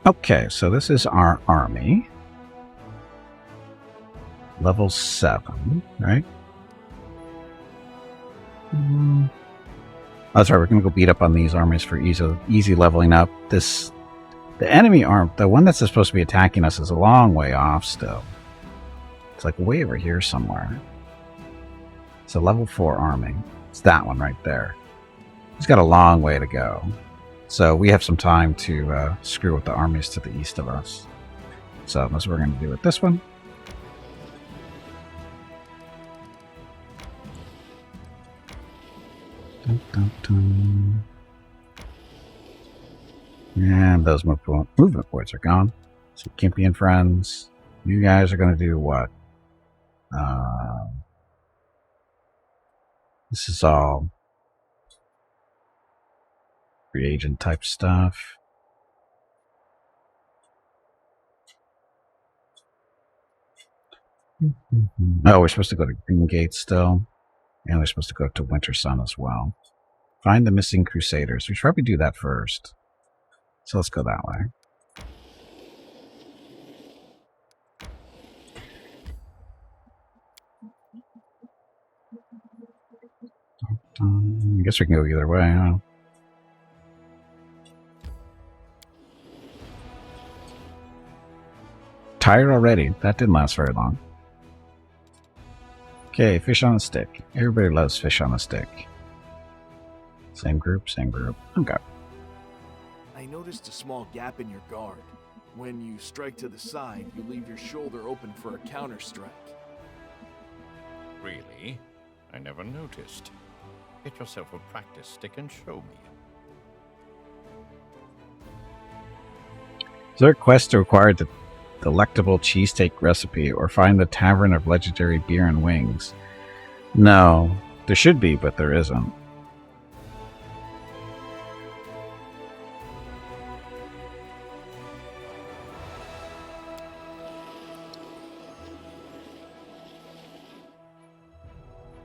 Okay, so this is our army. Level 7, right? That's right, we're going to go beat up on these armies for easy leveling up. The enemy arm, the one that's supposed to be attacking us, is a long way off still. It's like way over here somewhere. It's a level 4 army. It's that one right there. It's got a long way to go. So we have some time to screw with the armies to the east of us. So that's what we're going to do with this one. Dun, dun, dun. And those movement points are gone. So Gimpy and friends, you guys are going to do what? This is all reagent type stuff. Oh, we're supposed to go to Green Gate still. And we're supposed to go to Winter Sun as well. Find the missing Crusaders. We should probably do that first. So let's go that way. I guess we can go either way, huh? Tired already? That didn't last very long. Okay, fish on a stick. Everybody loves fish on a stick. Same group, same group. Okay. I noticed a small gap in your guard. When you strike to the side, you leave your shoulder open for a counter-strike. Really? I never noticed. Get yourself a practice stick and show me. Is there a quest to acquire the delectable cheesesteak recipe or find the Tavern of Legendary Beer and Wings? No. There should be, but there isn't.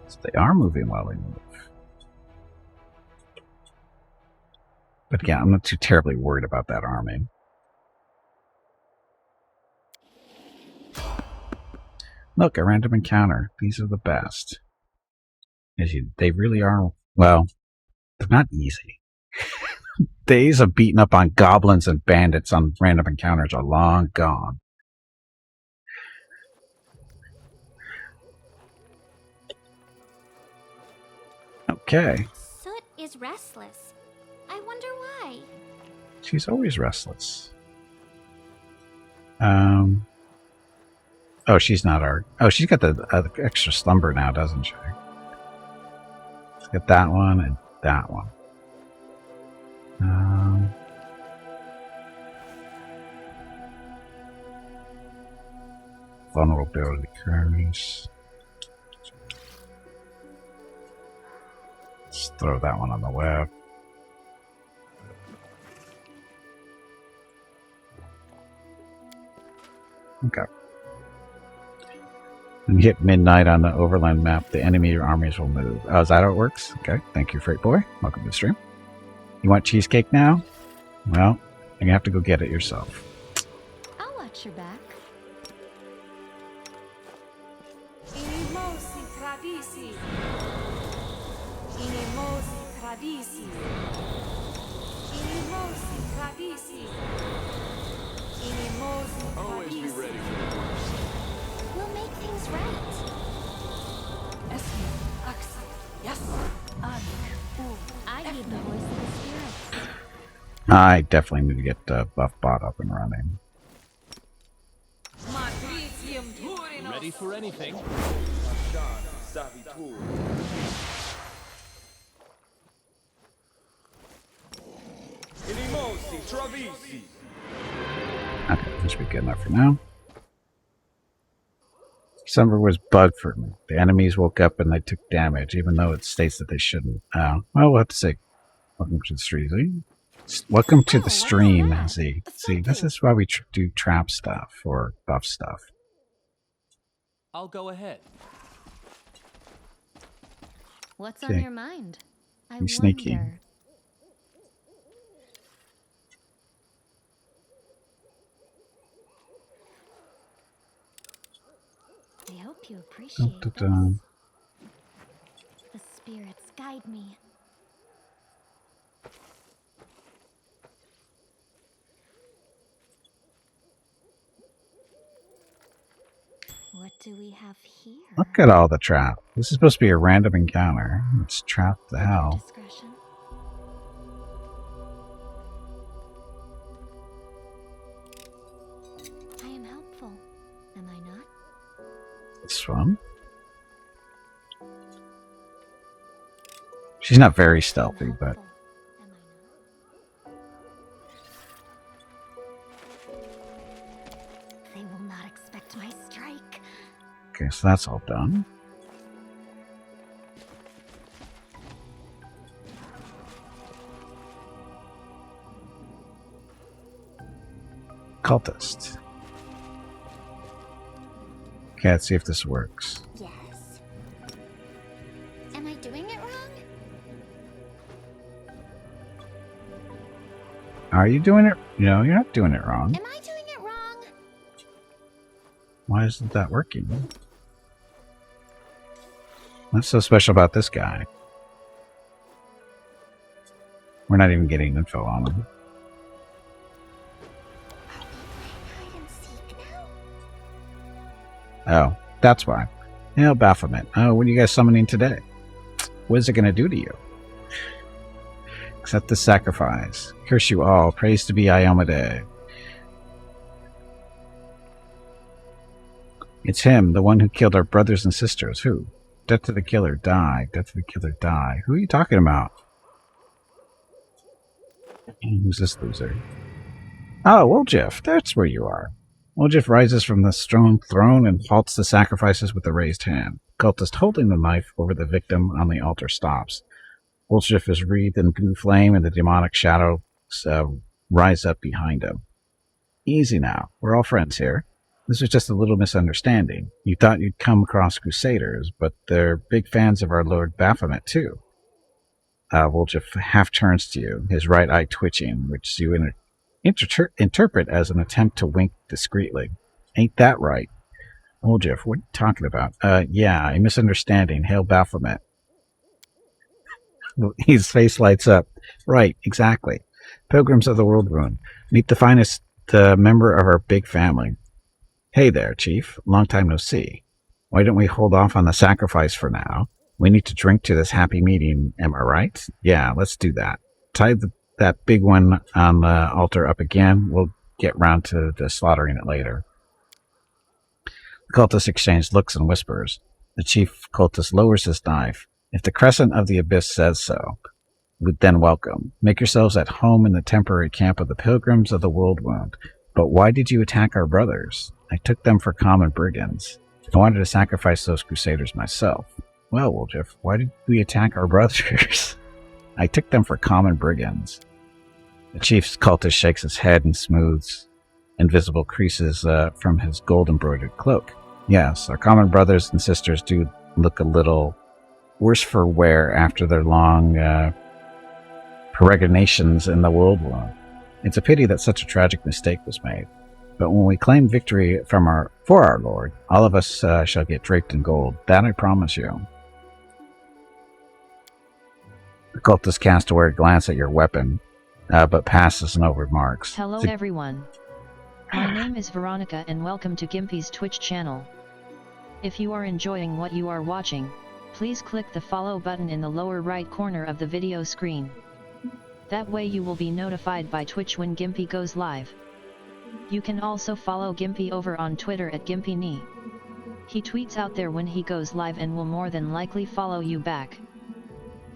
So they are moving while they move. But yeah, I'm not too terribly worried about that army. Look, a random encounter. These are the best. They really are, well, they're not easy. Days of beating up on goblins and bandits on random encounters are long gone. Okay. Soot is restless. I wonder why. She's always restless. Oh, she's not our... Oh, she's got the extra slumber now, doesn't she? Let's get that one and that one. Vulnerability curves. Let's throw that one on the web. Okay. When you hit midnight on the overland map, the enemy armies will move. Oh, is that how it works? Okay. Thank you, Freight Boy. Welcome to the stream. You want cheesecake now? Well, you're gonna have to go get it yourself. I'll watch your back. Always be ready for the worst. We'll make things right. I need the voice of the spirits. I definitely need to get Buff Bot up and running. Ready for anything. Okay, this should be good enough for now. December was bugged for me. The enemies woke up and they took damage, even though it states that they shouldn't. Well, we'll have to say, welcome to the stream. Welcome to the stream, Z. See, this is why we do trap stuff or buff stuff. I'll go ahead. What's on your mind? I Be sneaky. wonder. I hope you appreciate this. Dun-dun-dun. The spirits guide me. What do we have here? Look at all the trap. This is supposed to be a random encounter. It's trapped the hell. Discretion. I am helpful, am I not? This one. She's not very stealthy, but Helpful, am I not? They will not expect my strike. okay, so that's all done. Cultist. Okay, let's see if this works. Yes. Am I doing it wrong? Are you doing it? No, you're not doing it wrong. Am I doing it wrong? Why isn't that working? What's so special about this guy? We're not even getting info on him. Hide and seek now? Oh, that's why. Yeah, Baphomet. Oh, what are you guys summoning today? What is it going to do to you? Accept the sacrifice. Curse you all. Praise to be Iomade. It's him, the one who killed our brothers and sisters. Who? Death to the killer. Die. Death to the killer. Die. Who are you talking about? Who's this loser? Oh, Woljif. That's where you are. Woljif rises from the stone throne and halts the sacrifices with a raised hand. Cultist holding the knife over the victim on the altar stops. Woljif is wreathed in blue flame and the demonic shadows rise up behind him. Easy now. We're all friends here. This was just a little misunderstanding. You thought you'd come across Crusaders, but they're big fans of our Lord Baphomet, too. Woljif half turns to you, his right eye twitching, which you interpret as an attempt to wink discreetly. Ain't that right? Woljif, what are you talking about? Yeah, a misunderstanding. Hail Baphomet. His face lights up. Right, exactly. Pilgrims of the World Rune. Meet the finest member of our big family. Hey there, Chief. Long time no see. Why don't we hold off on the sacrifice for now? We need to drink to this happy meeting, am I right? Yeah, let's do that. Tie that big one on the altar up again. We'll get round to slaughtering it later. The cultists exchange looks and whispers. The chief cultist lowers his knife. If the Crescent of the Abyss says so, then welcome. Make yourselves at home in the temporary camp of the Pilgrims of the World Wound. But why did you attack our brothers? I took them for common brigands. I wanted to sacrifice those crusaders myself. Well, Woljif, why did we attack our brothers? I took them for common brigands. The chief's cultist shakes his head and smooths invisible creases from his gold-embroidered cloak. Yes, our common brothers and sisters do look a little worse for wear after their long peregrinations in the World War. It's a pity that such a tragic mistake was made. But when we claim victory for our Lord, all of us shall get draped in gold. That I promise you. The cultist casts a wary glance at your weapon, but passes no remarks. Hello everyone. My name is Veronica and welcome to Gimpy's Twitch channel. If you are enjoying what you are watching, please click the follow button in the lower right corner of the video screen. That way you will be notified by Twitch when Gimpy goes live. You can also follow Gimpy over on Twitter at GimpyKnee. He tweets out there when he goes live and will more than likely follow you back.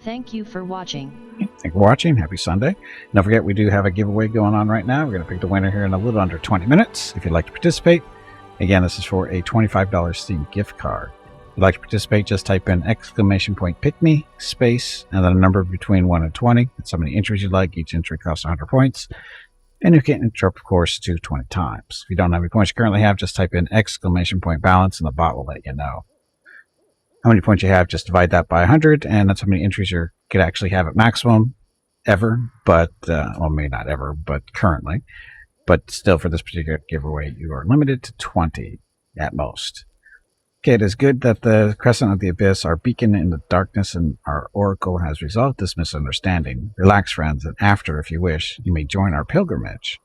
Thank you for watching. Thank you for watching. Happy Sunday. Don't forget, we do have a giveaway going on right now. We're going to pick the winner here in a little under 20 minutes. If you'd like to participate, again, this is for a $25 Steam gift card. If you'd like to participate, just type in !pick me, space, and then a number between 1 and 20. That's how many entries you'd like. Each entry costs 100 points. And you can interrupt, of course, to 20 times. If you don't have any points you currently have, just type in !balance, and the bot will let you know. How many points you have, just divide that by 100, and that's how many entries you could actually have at maximum ever, but, well, maybe not ever, but currently. But still, for this particular giveaway, you are limited to 20 at most. Okay, it is good that the Crescent of the Abyss, our beacon in the darkness, and our oracle has resolved this misunderstanding. Relax, friends, and after, if you wish, you may join our pilgrimage.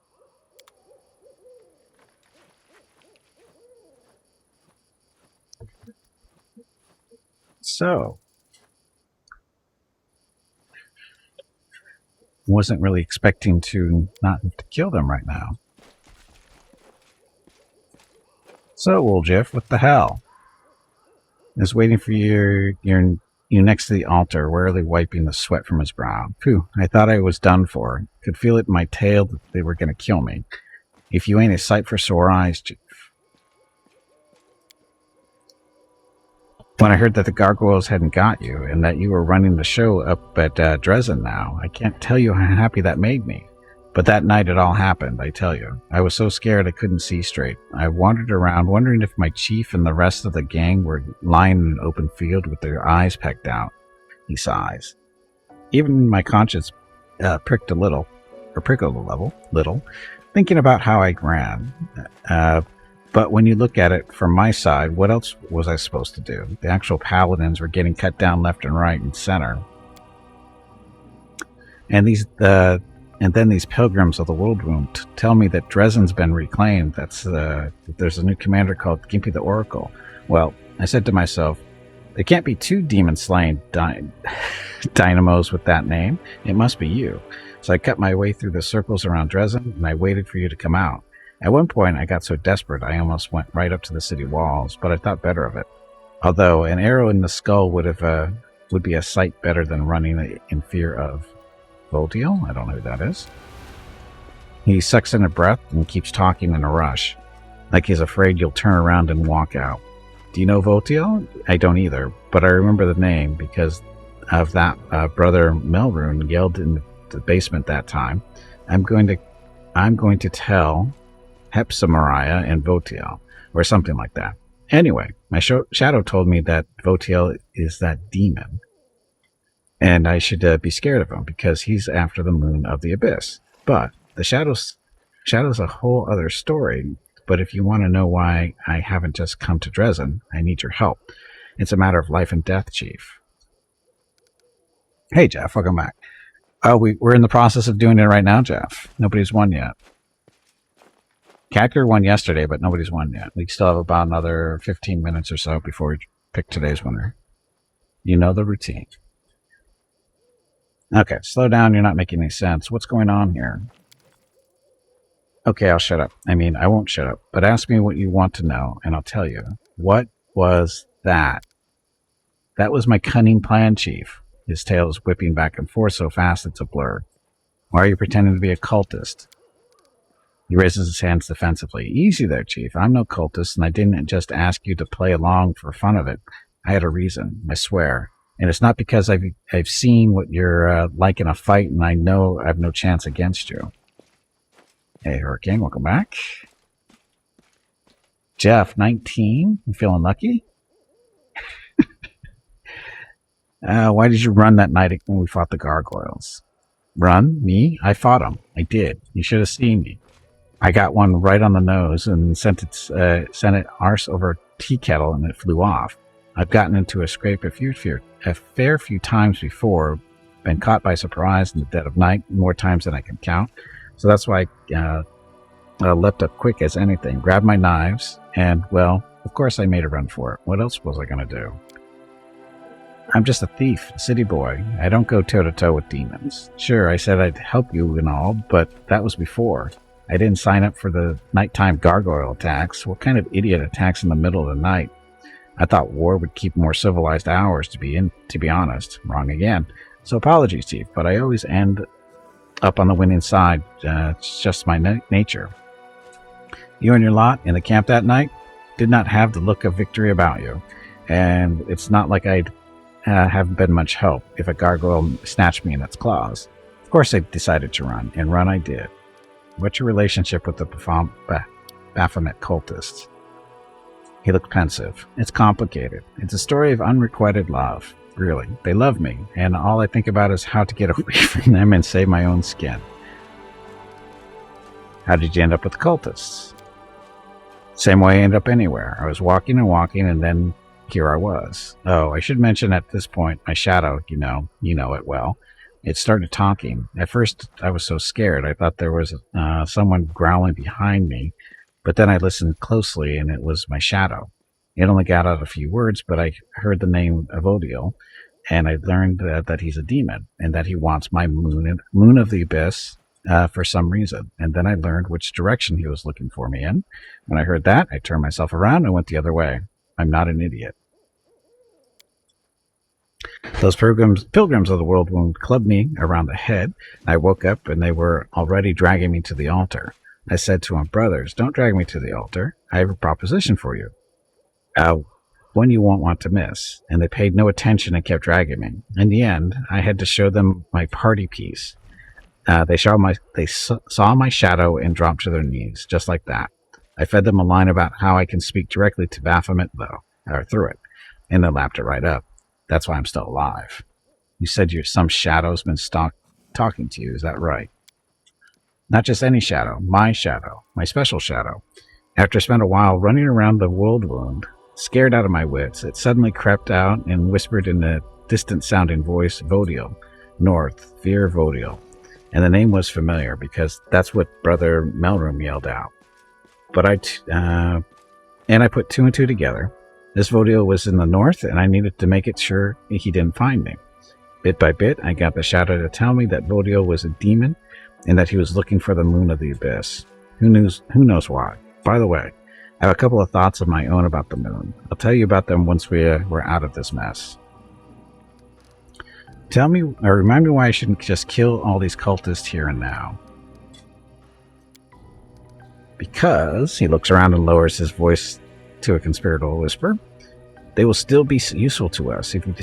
So, wasn't really expecting to not have to kill them right now. So, Woljeff, what the hell? I was waiting for you next to the altar, wearily wiping the sweat from his brow. Phew, I thought I was done for. Could feel it in my tail that they were going to kill me. If you ain't a sight for sore eyes, Chief. When I heard that the gargoyles hadn't got you, and that you were running the show up at Dresden now, I can't tell you how happy that made me. But that night it all happened, I tell you. I was so scared I couldn't see straight. I wandered around, wondering if my chief and the rest of the gang were lying in an open field with their eyes pecked out. He sighs. Even my conscience prickled a little, thinking about how I ran. But when you look at it from my side, what else was I supposed to do? The actual paladins were getting cut down left and right and center. And then these pilgrims of the World Womb tell me that Dresden's been reclaimed. There's a new commander called Gimpy the Oracle. Well, I said to myself, there can't be two demon-slaying dynamos with that name. It must be you. So I cut my way through the circles around Dresden, and I waited for you to come out. At one point, I got so desperate I almost went right up to the city walls, but I thought better of it. Although an arrow in the skull would be a sight better than running in fear of Voltiel? I don't know who that is. He sucks in a breath and keeps talking in a rush, like he's afraid you'll turn around and walk out. Do you know Voltiel? I don't either, but I remember the name because of that brother Melrune yelled in the basement that time. I'm going to tell Hepsamaria and Voltiel, or something like that. Anyway, my shadow told me that Voltiel is that demon, and I should be scared of him because he's after the moon of the abyss. But the shadow's a whole other story. But if you want to know why I haven't just come to Dresden, I need your help. It's a matter of life and death, Chief. Hey, Jeff, welcome back. Oh, we're in the process of doing it right now, Jeff. Nobody's won yet. Cacker won yesterday, but nobody's won yet. We still have about another 15 minutes or so before we pick today's winner. You know the routine. Okay, slow down. You're not making any sense. What's going on here? Okay, I'll shut up. I mean, I won't shut up, but ask me what you want to know, and I'll tell you. What was that? That was my cunning plan, Chief. His tail is whipping back and forth so fast it's a blur. Why are you pretending to be a cultist? He raises his hands defensively. Easy there, Chief. I'm no cultist, and I didn't just ask you to play along for fun of it. I had a reason, I swear. And it's not because I've seen what you're like in a fight, and I know I have no chance against you. Hey, Hurricane, welcome back. Jeff, 19? You feeling lucky? Why did you run that night when we fought the gargoyles? Run? Me? I fought them. I did. You should have seen me. I got one right on the nose and sent it arse over a tea kettle, and it flew off. I've gotten into a scrape a fair few times before, been caught by surprise in the dead of night, more times than I can count. So that's why I leapt up quick as anything, grabbed my knives, and, well, of course I made a run for it. What else was I going to do? I'm just a thief, a city boy. I don't go toe-to-toe with demons. Sure, I said I'd help you and all, but that was before. I didn't sign up for the nighttime gargoyle attacks. What kind of idiot attacks in the middle of the night? I thought war would keep more civilized hours, to be honest. Wrong again. So apologies, Chief, but I always end up on the winning side. It's just my nature. You and your lot in the camp that night did not have the look of victory about you, and it's not like I'd haven't been much help if a gargoyle snatched me in its claws. Of course I decided to run, and run I did. What's your relationship with the Baphomet cultists? He looked pensive. It's complicated. It's a story of unrequited love. Really. They love me, and all I think about is how to get away from them and save my own skin. How did you end up with the cultists? Same way I end up anywhere. I was walking and walking, and then here I was. Oh, I should mention at this point, my shadow, you know it well. It started talking. At first, I was so scared. I thought there was someone growling behind me, but then I listened closely, and it was my shadow. It only got out a few words, but I heard the name of Odiel, and I learned that he's a demon, and that he wants my moon of the abyss for some reason. And then I learned which direction he was looking for me in. When I heard that, I turned myself around and went the other way. I'm not an idiot. Those pilgrims of the world wound clubbed me around the head. I woke up, and they were already dragging me to the altar. I said to them, brothers, don't drag me to the altar. I have a proposition for you. One you won't want to miss. And they paid no attention and kept dragging me. In the end, I had to show them my party piece. They saw my shadow and dropped to their knees, just like that. I fed them a line about how I can speak directly to Baphomet, or through it, and they lapped it right up. That's why I'm still alive. You said some shadow's been talking to you, is that right? Not just any shadow, my special shadow. After I spent a while running around the world wound, scared out of my wits, it suddenly crept out and whispered in a distant-sounding voice, Vodil, North, Fear Vodil. And the name was familiar, because that's what Brother Melroom yelled out. But I put two and two together. This Vodil was in the north, and I needed to make it sure he didn't find me. Bit by bit, I got the shadow to tell me that Vodil was a demon, and that he was looking for the moon of the abyss. Who knows why? By the way, I have a couple of thoughts of my own about the moon. I'll tell you about them once we're out of this mess. Remind me why I shouldn't just kill all these cultists here and now. Because, he looks around and lowers his voice to a conspiratorial whisper, they will still be useful to us if you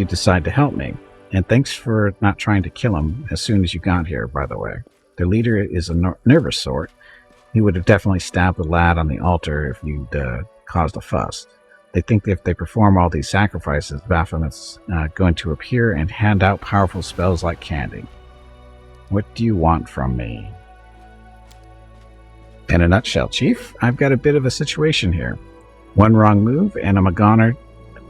decide to help me. And thanks for not trying to kill him as soon as you got here, by the way. The leader is a nervous sort. He would have definitely stabbed the lad on the altar if you'd caused a fuss. They think that if they perform all these sacrifices, Baphomet's going to appear and hand out powerful spells like candy. What do you want from me? In a nutshell, Chief, I've got a bit of a situation here. One wrong move, and I'm a goner.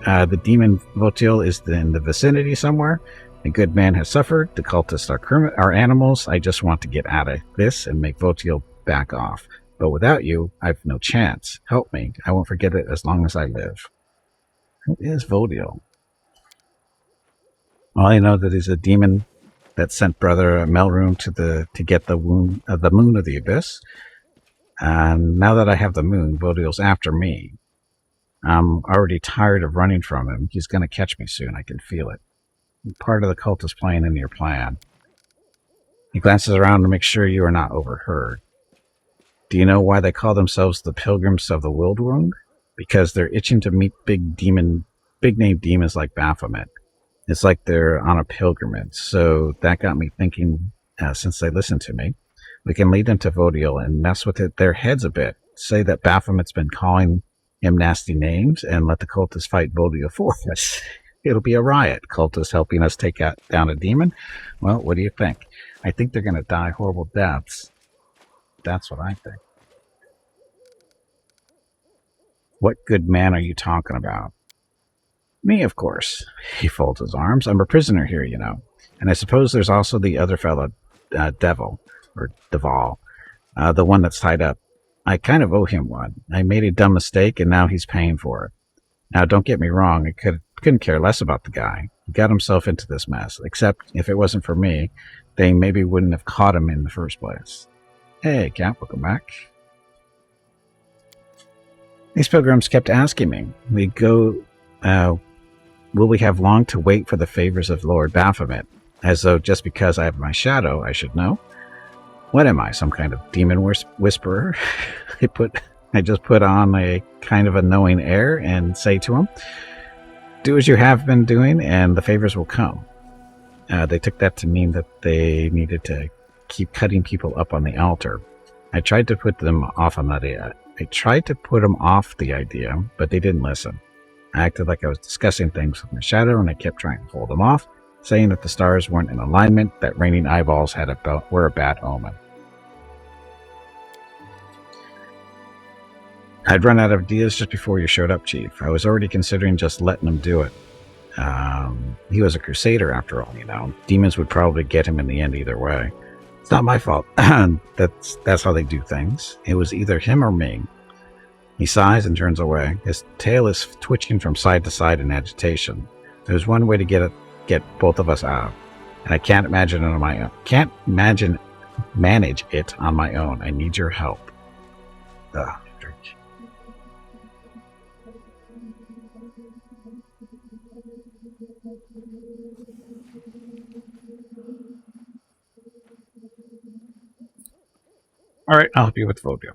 The demon Votil is in the vicinity somewhere. A good man has suffered. The cultists are animals. I just want to get out of this and make Votil back off. But without you, I've no chance. Help me. I won't forget it as long as I live. Who is Vodil? Well, I know that he's a demon that sent Brother Melroom to get the moon of the abyss. And now that I have the moon, Vodil's after me. I'm already tired of running from him. He's going to catch me soon. I can feel it. Part of the cult is playing into your plan. He glances around to make sure you are not overheard. Do you know why they call themselves the Pilgrims of the Wildwound? Because they're itching to meet big-name demons like Baphomet. It's like they're on a pilgrimage. So that got me thinking, since they listened to me, we can lead them to Vodil and mess with their heads a bit. Say that Baphomet's been calling him nasty names and let the cultists fight Vodil for us. It'll be a riot. Cultists helping us take down a demon? Well, what do you think? I think they're going to die horrible deaths. That's what I think. What good man are you talking about? Me, of course. He folds his arms. I'm a prisoner here, you know. And I suppose there's also the other fellow, Devil, or Deval, the one that's tied up. I kind of owe him one. I made a dumb mistake, and now he's paying for it. Now, don't get me wrong. I couldn't care less about the guy. He got himself into this mess. Except, if it wasn't for me, they maybe wouldn't have caught him in the first place. Hey, Cap, welcome back. These pilgrims kept asking me, will we have long to wait for the favors of Lord Baphomet? As though just because I have my shadow, I should know. What am I, some kind of demon whisperer? I just put on a kind of a knowing air and say to him, do as you have been doing and the favors will come. They took that to mean that they needed to keep cutting people up on the altar. I tried to put them off the idea, but they didn't listen. I acted like I was discussing things with my shadow, and I kept trying to hold them off, saying that the stars weren't in alignment, that raining eyeballs were a bad omen. I'd run out of ideas just before you showed up, Chief. I was already considering just letting him do it. He was a crusader after all, you know. Demons would probably get him in the end either way. It's not my fault. That's how they do things. It was either him or me. He sighs and turns away. His tail is twitching from side to side in agitation. There's one way to get both of us out, and I can't imagine it on my own. Can't manage it on my own. I need your help. Ugh. All right, I'll help you with phobia.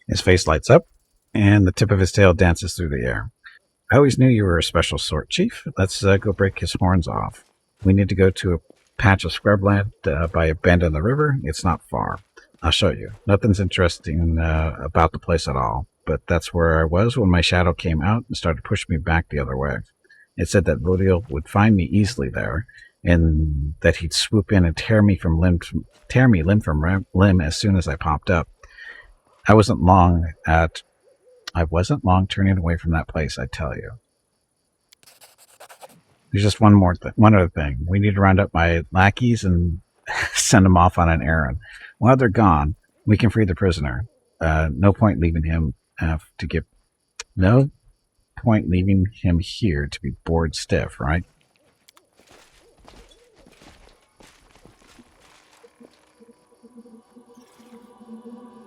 His face lights up, and the tip of his tail dances through the air. I always knew you were a special sort, Chief. Let's go break his horns off. We need to go to a patch of scrubland by a bend in the river. It's not far. I'll show you. Nothing's interesting about the place at all, but that's where I was when my shadow came out and started pushing me back the other way. It said that Vodiel would find me easily there, and that he'd swoop in and tear me limb from limb as soon as I popped up. I wasn't long turning away from that place, I tell you. There's just one other thing. We need to round up my lackeys and send them off on an errand. While they're gone, we can free the prisoner. No point leaving him here to be bored stiff, right?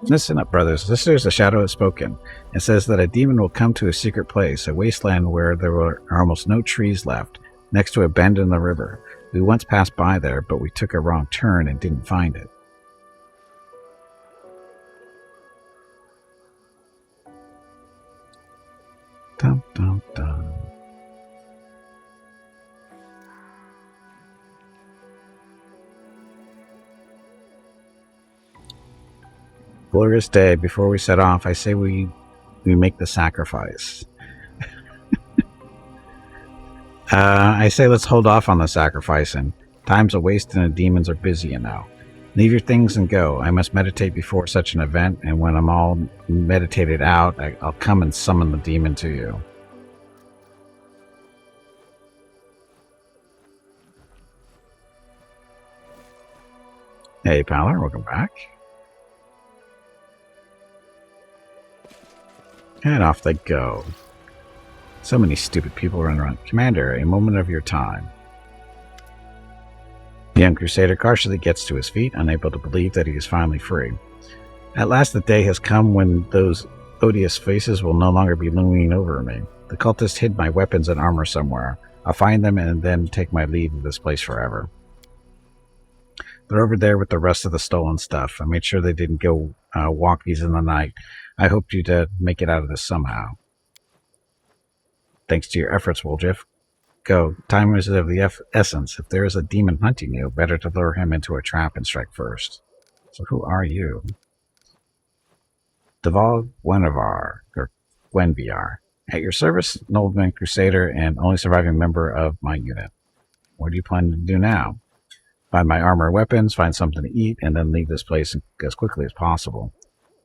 Listen up, brothers. Sisters, the shadow has spoken. It says that a demon will come to a secret place, a wasteland where there are almost no trees left, next to a bend in the river. We once passed by there, but we took a wrong turn and didn't find it. Dum, dum, dum. Glorious day. Before we set off, I say we make the sacrifice. I say let's hold off on the sacrificing. Time's a waste and the demons are busy, you know. Leave your things and go. I must meditate before such an event, and when I'm all meditated out, I'll come and summon the demon to you. Hey, Paler, welcome back. And off they go. So many stupid people run around. Commander, a moment of your time. The young crusader cautiously gets to his feet, unable to believe that he is finally free. At last the day has come when those odious faces will no longer be looming over me. The cultists hid my weapons and armor somewhere. I'll find them and then take my leave of this place forever. They're over there with the rest of the stolen stuff. I made sure they didn't go walkies in the night. I hoped you'd make it out of this somehow. Thanks to your efforts, Woljif. Go. Time is of the essence. If there is a demon hunting you, better to lure him into a trap and strike first. So who are you? Deval Gwenviar, or Gwenviar. At your service, nobleman crusader and only surviving member of my unit. What do you plan to do now? Find my armor and weapons, find something to eat, and then leave this place as quickly as possible.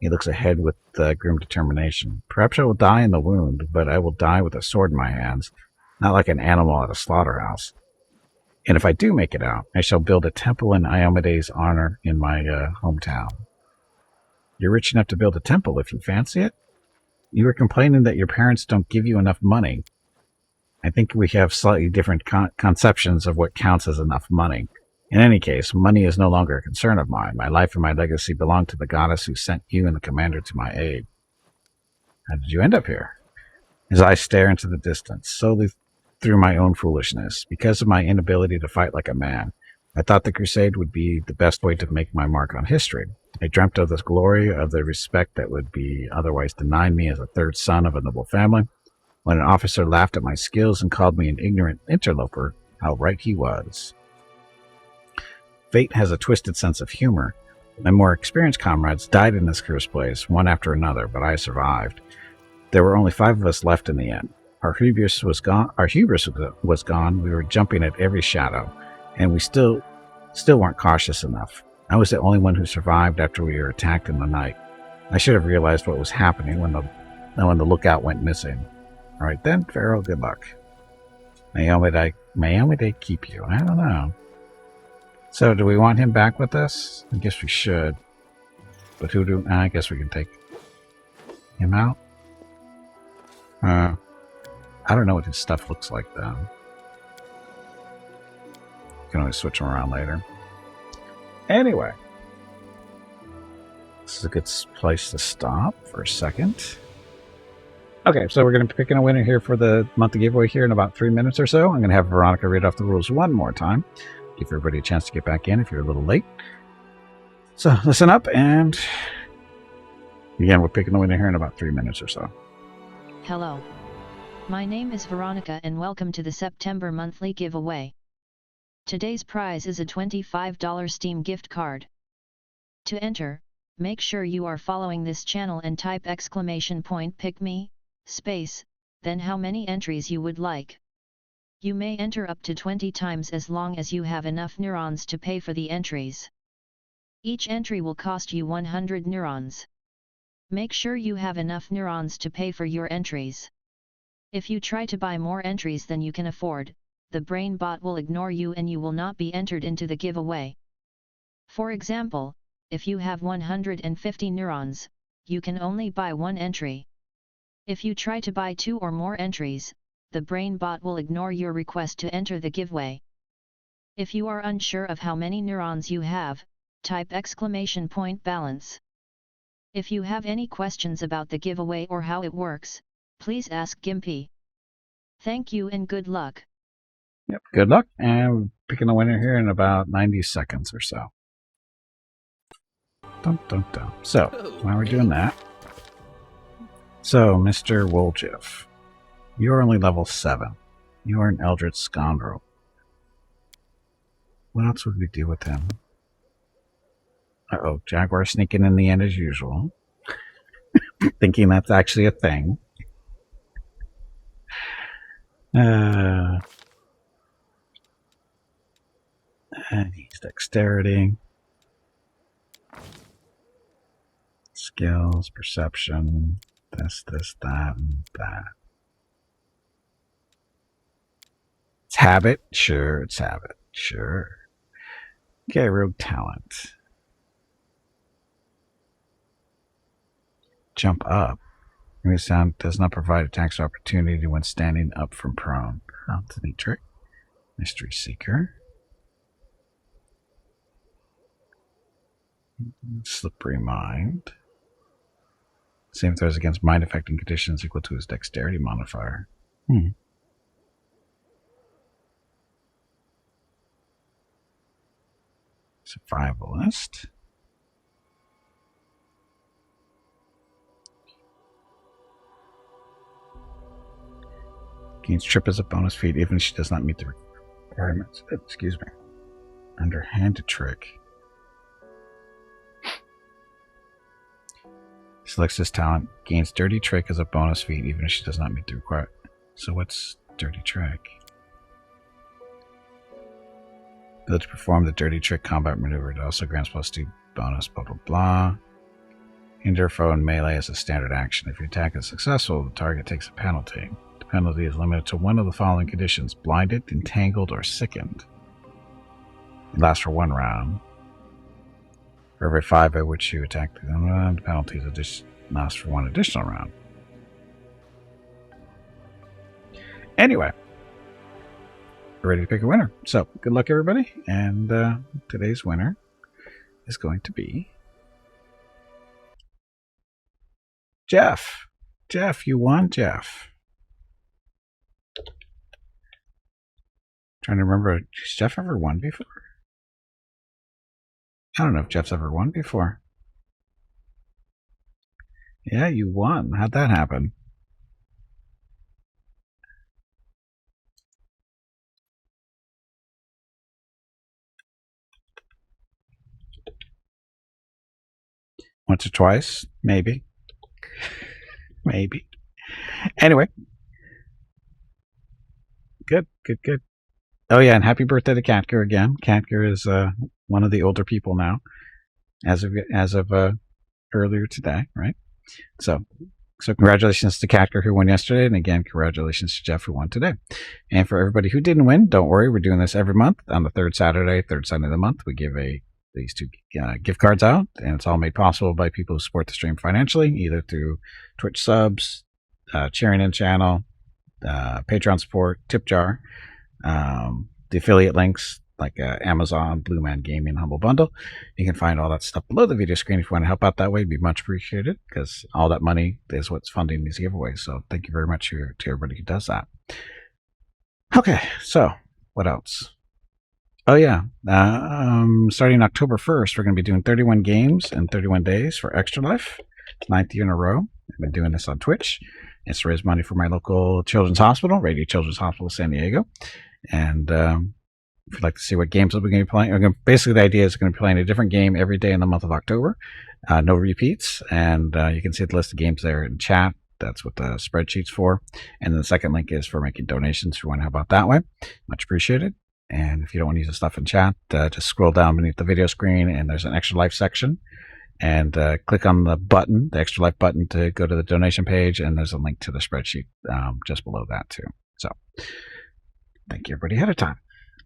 He looks ahead with grim determination. Perhaps I will die in the wound, but I will die with a sword in my hands, not like an animal at a slaughterhouse. And if I do make it out, I shall build a temple in Iomede's honor in my hometown. You're rich enough to build a temple if you fancy it? You were complaining that your parents don't give you enough money. I think we have slightly different conceptions of what counts as enough money. In any case, money is no longer a concern of mine. My life and my legacy belong to the goddess who sent you and the commander to my aid. How did you end up here? His eyes stare into the distance, solely through my own foolishness. Because of my inability to fight like a man, I thought the crusade would be the best way to make my mark on history. I dreamt of the glory, of the respect that would be otherwise denied me as a third son of a noble family. When an officer laughed at my skills and called me an ignorant interloper, how right he was. Fate has a twisted sense of humor. My more experienced comrades died in this cursed place, one after another, but I survived. There were only 5 of us left in the end. Our hubris was gone. We were jumping at every shadow, and we still weren't cautious enough. I was the only one who survived after we were attacked in the night. I should have realized what was happening when the lookout went missing. All right then, Pharaoh. Good luck. May they keep you? I don't know. So, do we want him back with us? I guess we should. But who do? I guess we can take him out. I don't know what his stuff looks like though. Can always switch him around later. Anyway, this is a good place to stop for a second. Okay, so we're going to be picking a winner here for the monthly giveaway here in about 3 minutes or so. I'm going to have Veronica read off the rules one more time. Give everybody a chance to get back in if you're a little late. So listen up, and again, we're picking the winner here in about 3 minutes or so. Hello. My name is Veronica and welcome to the September monthly giveaway. Today's prize is a $25 Steam gift card. To enter, make sure you are following this channel and type !pick me, space, then how many entries you would like. You may enter up to 20 times as long as you have enough neurons to pay for the entries. Each entry will cost you 100 neurons. Make sure you have enough neurons to pay for your entries. If you try to buy more entries than you can afford, the brain bot will ignore you and you will not be entered into the giveaway. For example, if you have 150 neurons, you can only buy one entry. If you try to buy 2 or more entries, the brain bot will ignore your request to enter the giveaway. If you are unsure of how many neurons you have, type !balance. If you have any questions about the giveaway or how it works, please ask Gimpy. Thank you and good luck. Yep, good luck, and we're picking the winner here in about 90 seconds or so. Dun, dun, dun. So, while we're doing that, so Mr. Woljif, you're only level 7. You are an Eldritch Scoundrel. What else would we do with him? Uh-oh, Jaguar sneaking in the end as usual. Thinking that's actually a thing. And he's dexterity. Skills, perception, this, that, and that. It's habit? Sure, it's habit. Sure. Okay, rogue talent. Jump up. Ring sound does not provide attacks opportunity when standing up from prone. Oh, that's a neat trick. Mystery Seeker. Slippery Mind. Same throws against mind affecting conditions equal to his dexterity modifier. Survivalist. Gains trip as a bonus feat even if she does not meet the requirements. Excuse me. Underhanded trick. Selects this talent. Gains dirty trick as a bonus feat even if she does not meet the requirement. So what's dirty trick? Ability to perform the dirty trick combat maneuver. It also grants +2 bonus, blah blah blah. Hinder foe in melee as a standard action. If your attack is successful, the target takes a penalty. The penalty is limited to one of the following conditions: blinded, entangled, or sickened. It lasts for 1 round. For every 5 by which you attack the penalties lasts for 1 additional round. Anyway, we're ready to pick a winner. So, good luck everybody, and today's winner is going to be Jeff. Jeff, you won, Jeff. Trying to remember, has Jeff ever won before? I don't know if Jeff's ever won before. Yeah, you won. How'd that happen? Once or twice? Maybe. Maybe. Anyway. Good, good, good. Oh yeah, and happy birthday to Katker again. Katker is one of the older people now, as of earlier today, right? So congratulations to Catker who won yesterday, and again, congratulations to Jeff who won today. And for everybody who didn't win, don't worry, we're doing this every month on the third Sunday of the month. We give these two gift cards out, and it's all made possible by people who support the stream financially, either through Twitch subs, cheering in channel, Patreon support, tip jar, the affiliate links like Amazon, Blue Man Gaming, Humble Bundle. You can find all that stuff below the video screen if you want to help out that way. It'd be much appreciated because all that money is what's funding these giveaways. So thank you very much to everybody who does that. Okay, so what else? Oh yeah, starting October 1st, we're going to be doing 31 games in 31 days for Extra Life. 9th year in a row. I've been doing this on Twitch. It's to raise money for my local children's hospital, Radio Children's Hospital San Diego. And if you'd like to see what games we're going to be playing, basically the idea is going to be playing a different game every day in the month of October. No repeats. And you can see the list of games there in chat. That's what the spreadsheet's for. And then the second link is for making donations if you want to help out that way. Much appreciated. And if you don't want to use the stuff in chat, just scroll down beneath the video screen and there's an Extra Life section. And click on the button, the Extra Life button, to go to the donation page. And there's a link to the spreadsheet just below that too. So thank you everybody ahead of time.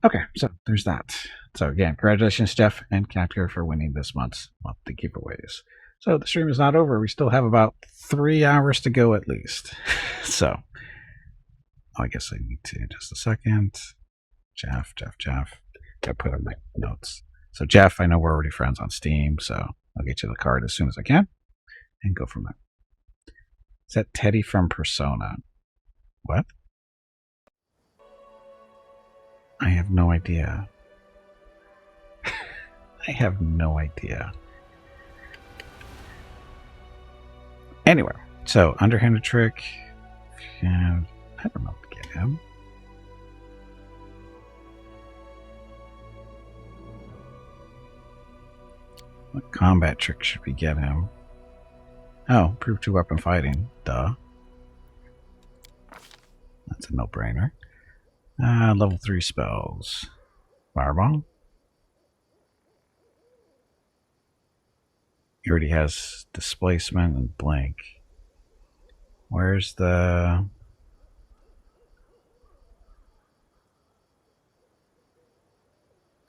Okay, so there's that. So again, congratulations, Jeff and Catker, for winning this month's monthly giveaways. So the stream is not over. We still have about 3 hours to go at least. So I guess I need to just a second. Jeff. I put on my notes. So Jeff, I know we're already friends on Steam, so I'll get you the card as soon as I can and go from there. Is that Teddy from Persona? What? I have no idea. I have no idea. Anyway, so underhanded trick. And I don't know what to get him. What combat trick should we get him? Oh, prove 2 weapon fighting. Duh. That's a no-brainer. Level 3 spells. Fireball. He already has displacement and blink. Where's the...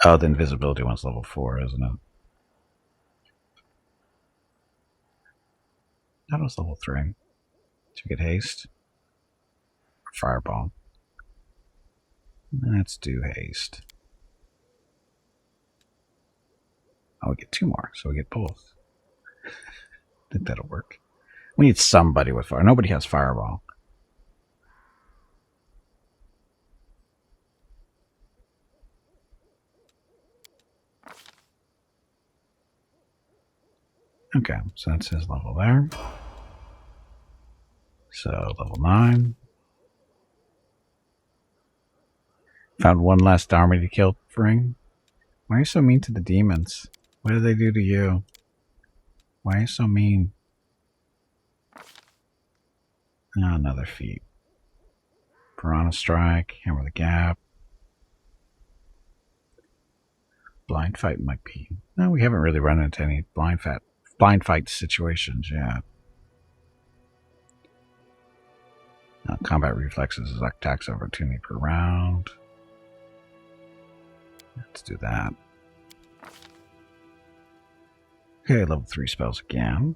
Oh, the invisibility one's level 4, isn't it? That was level 3. Should we get haste? Or fireball? Let's do haste. Oh, we get 2 more, so we get both. I think that'll work. We need somebody with fire. Nobody has fireball. Okay, so that's his level there. So, level 9. Found one last army to kill, Fring. Why are you so mean to the demons? What did they do to you? Why are you so mean? Oh, another feat. Piranha Strike, Hammer the Gap. Blind Fight might be... No, we haven't really run into any blind fight situations yet. Combat reflexes is attacks of opportunity per round. Let's do that. Okay, level 3 spells again.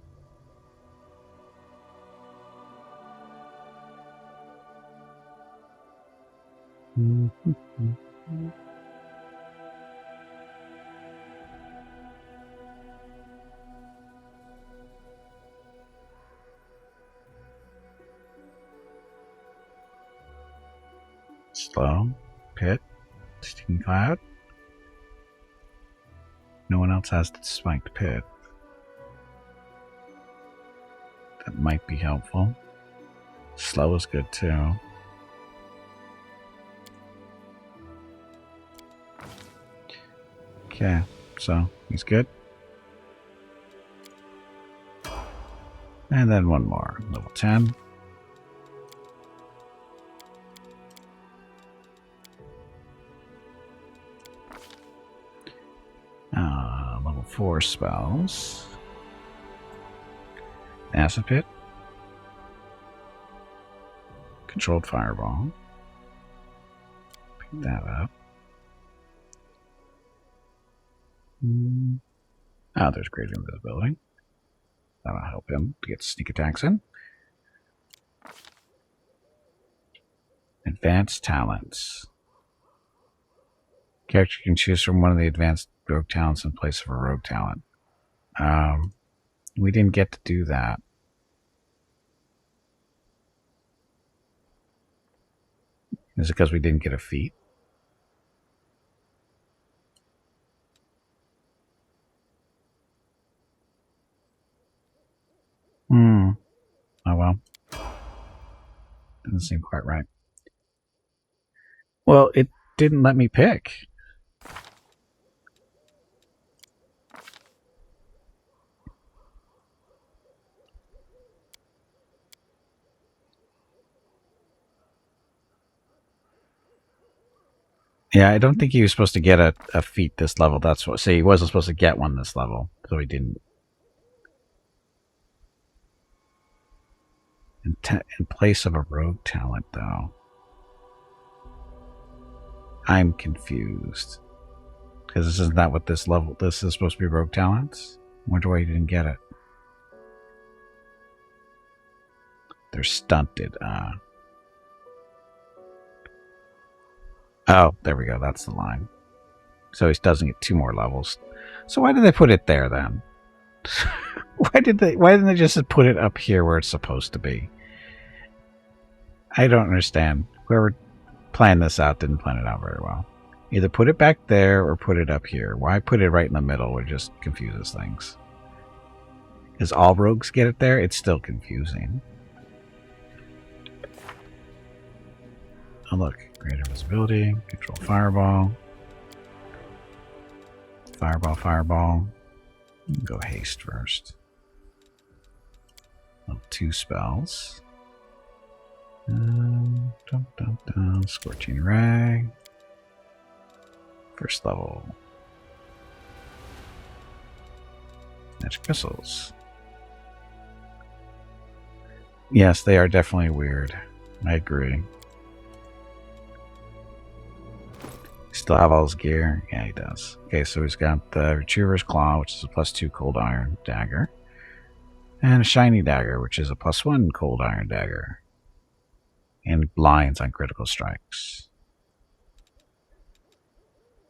Slow, Pit, Stinging Cloud. No one else has the Spiked Pit. That might be helpful. Slow is good too. Okay, so he's good. And then one more, level 10. Level 4 spells. Acid Pit. Controlled Fireball. Pick that up. Oh, there's Great Invisibility. That'll help him to get sneak attacks in. Advanced Talents. Character can choose from one of the advanced rogue talents in place of a rogue talent. We didn't get to do that. Is it because we didn't get a feat? Oh well. Doesn't seem quite right. Well, it didn't let me pick. Yeah, I don't think he was supposed to get a feat this level. That's what. See, he wasn't supposed to get one this level, so he didn't. In place of a rogue talent, though. I'm confused. Because this isn't that what this level... This is supposed to be rogue talents? I wonder why you didn't get it. They're stunted. Oh, there we go. That's the line. So he doesn't get 2 more levels. So why did they put it there, then? Why didn't they just put it up here where it's supposed to be? I don't understand. Whoever planned this out didn't plan it out very well. Either put it back there or put it up here. Why put it right in the middle? It just confuses things. Because all rogues get it there, it's still confusing. Oh look, greater visibility, control fireball. Fireball. Go haste first. 2 spells. Scorching Ray. First level. Magic missiles. Yes, they are definitely weird. I agree. Still have all his gear? Yeah, he does. Okay, so he's got the Retriever's Claw, which is a +2 cold iron dagger. And a shiny dagger, which is a +1 cold iron dagger. And blinds on critical strikes.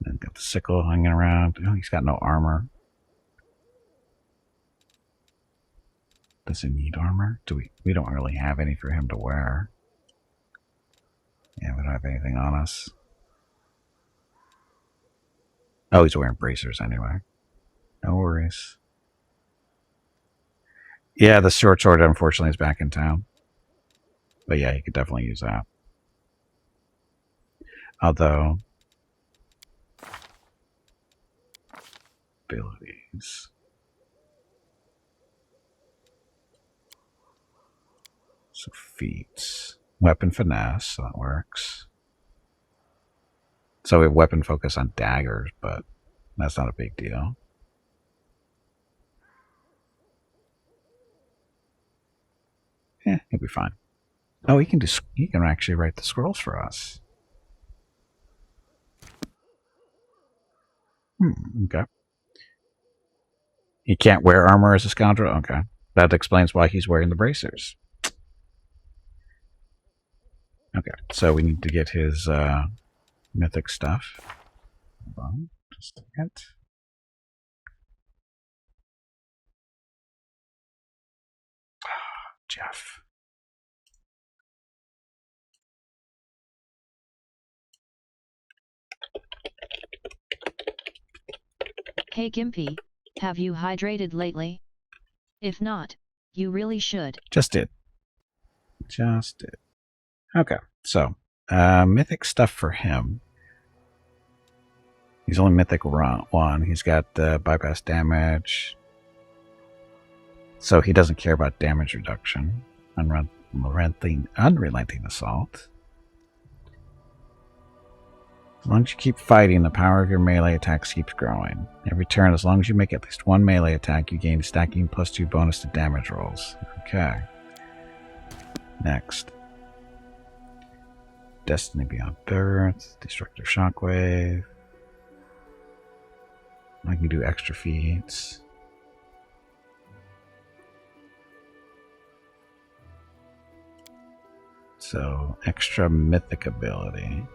Then got the sickle hanging around. Oh, he's got no armor. Does he need armor? We don't really have any for him to wear. Yeah, we don't have anything on us. Oh, he's wearing bracers anyway. No worries. Yeah, the short sword unfortunately is back in town. But yeah, you could definitely use that. Although... abilities... So feats. Weapon finesse, so that works. So we have weapon focus on daggers, but that's not a big deal. Yeah, he'll be fine. Oh, he can actually write the scrolls for us. Okay. He can't wear armor as a scoundrel? Okay. That explains why he's wearing the bracers. Okay, so we need to get his mythic stuff. Hold on, just a second. Jeff. Hey Gimpy, have you hydrated lately? If not, you really should. Just did. Okay, so mythic stuff for him. He's only mythic 1. He's got bypass damage. So he doesn't care about damage reduction. Unrelenting assault. As long as you keep fighting, the power of your melee attacks keeps growing. Every turn, as long as you make at least one melee attack, you gain stacking +2 bonus to damage rolls. Okay. Next. Destiny Beyond Birth, Destructive Shockwave. I can do extra feats. So, extra mythic ability.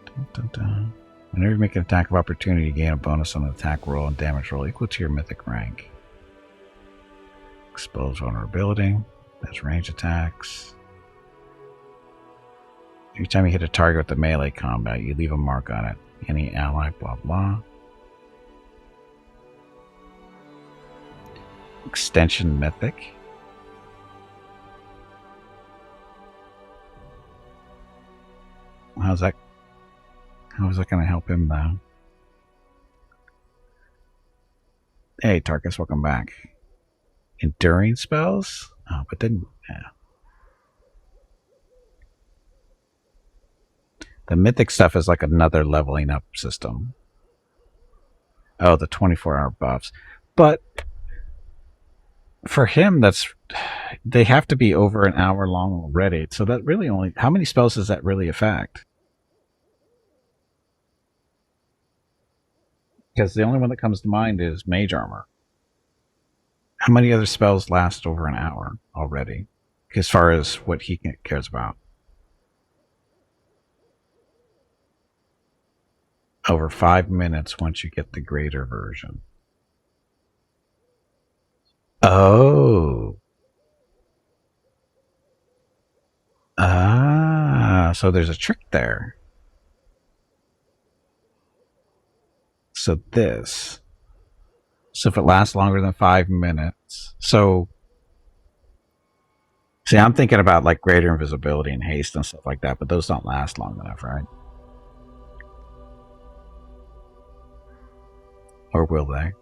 Dun, dun, dun. Whenever you make an attack of opportunity, you gain a bonus on an attack roll and damage roll equal to your mythic rank. Expose vulnerability. That's range attacks. Every time you hit a target with the melee combat, you leave a mark on it. Any ally, blah blah. Extension mythic. How is that going to help him though? Hey Tarkus, welcome back. Enduring spells? Oh, but then yeah. The mythic stuff is like another leveling up system. Oh, the 24-hour buffs. But for him, they have to be over an hour long already. So that really only, how many spells does that really affect? Because the only one that comes to mind is Mage Armor. How many other spells last over an hour already? As far as what he cares about. Over 5 minutes once you get the greater version. Oh. Ah, so there's a trick there. So this. So if it lasts longer than 5 minutes. So, see, I'm thinking about like greater invisibility and haste and stuff like that, but those don't last long enough, right? Or will they?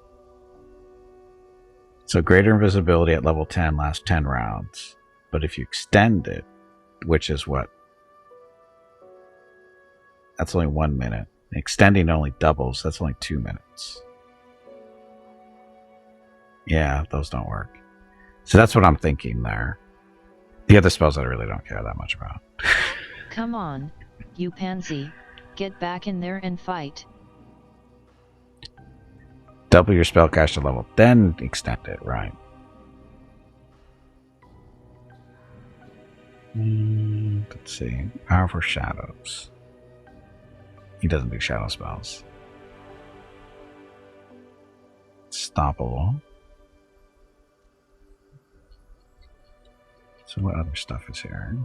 So greater invisibility at level 10 lasts 10 rounds. But if you extend it, which is what? That's only 1 minute. Extending only doubles. That's only 2 minutes. Yeah, those don't work. So that's what I'm thinking there. The other spells I really don't care that much about. Come on, you pansy. Get back in there and fight. Double your spellcaster level, then extend it, right? Let's see. Powerful shadows. He doesn't do shadow spells. Stoppable. So what other stuff is here?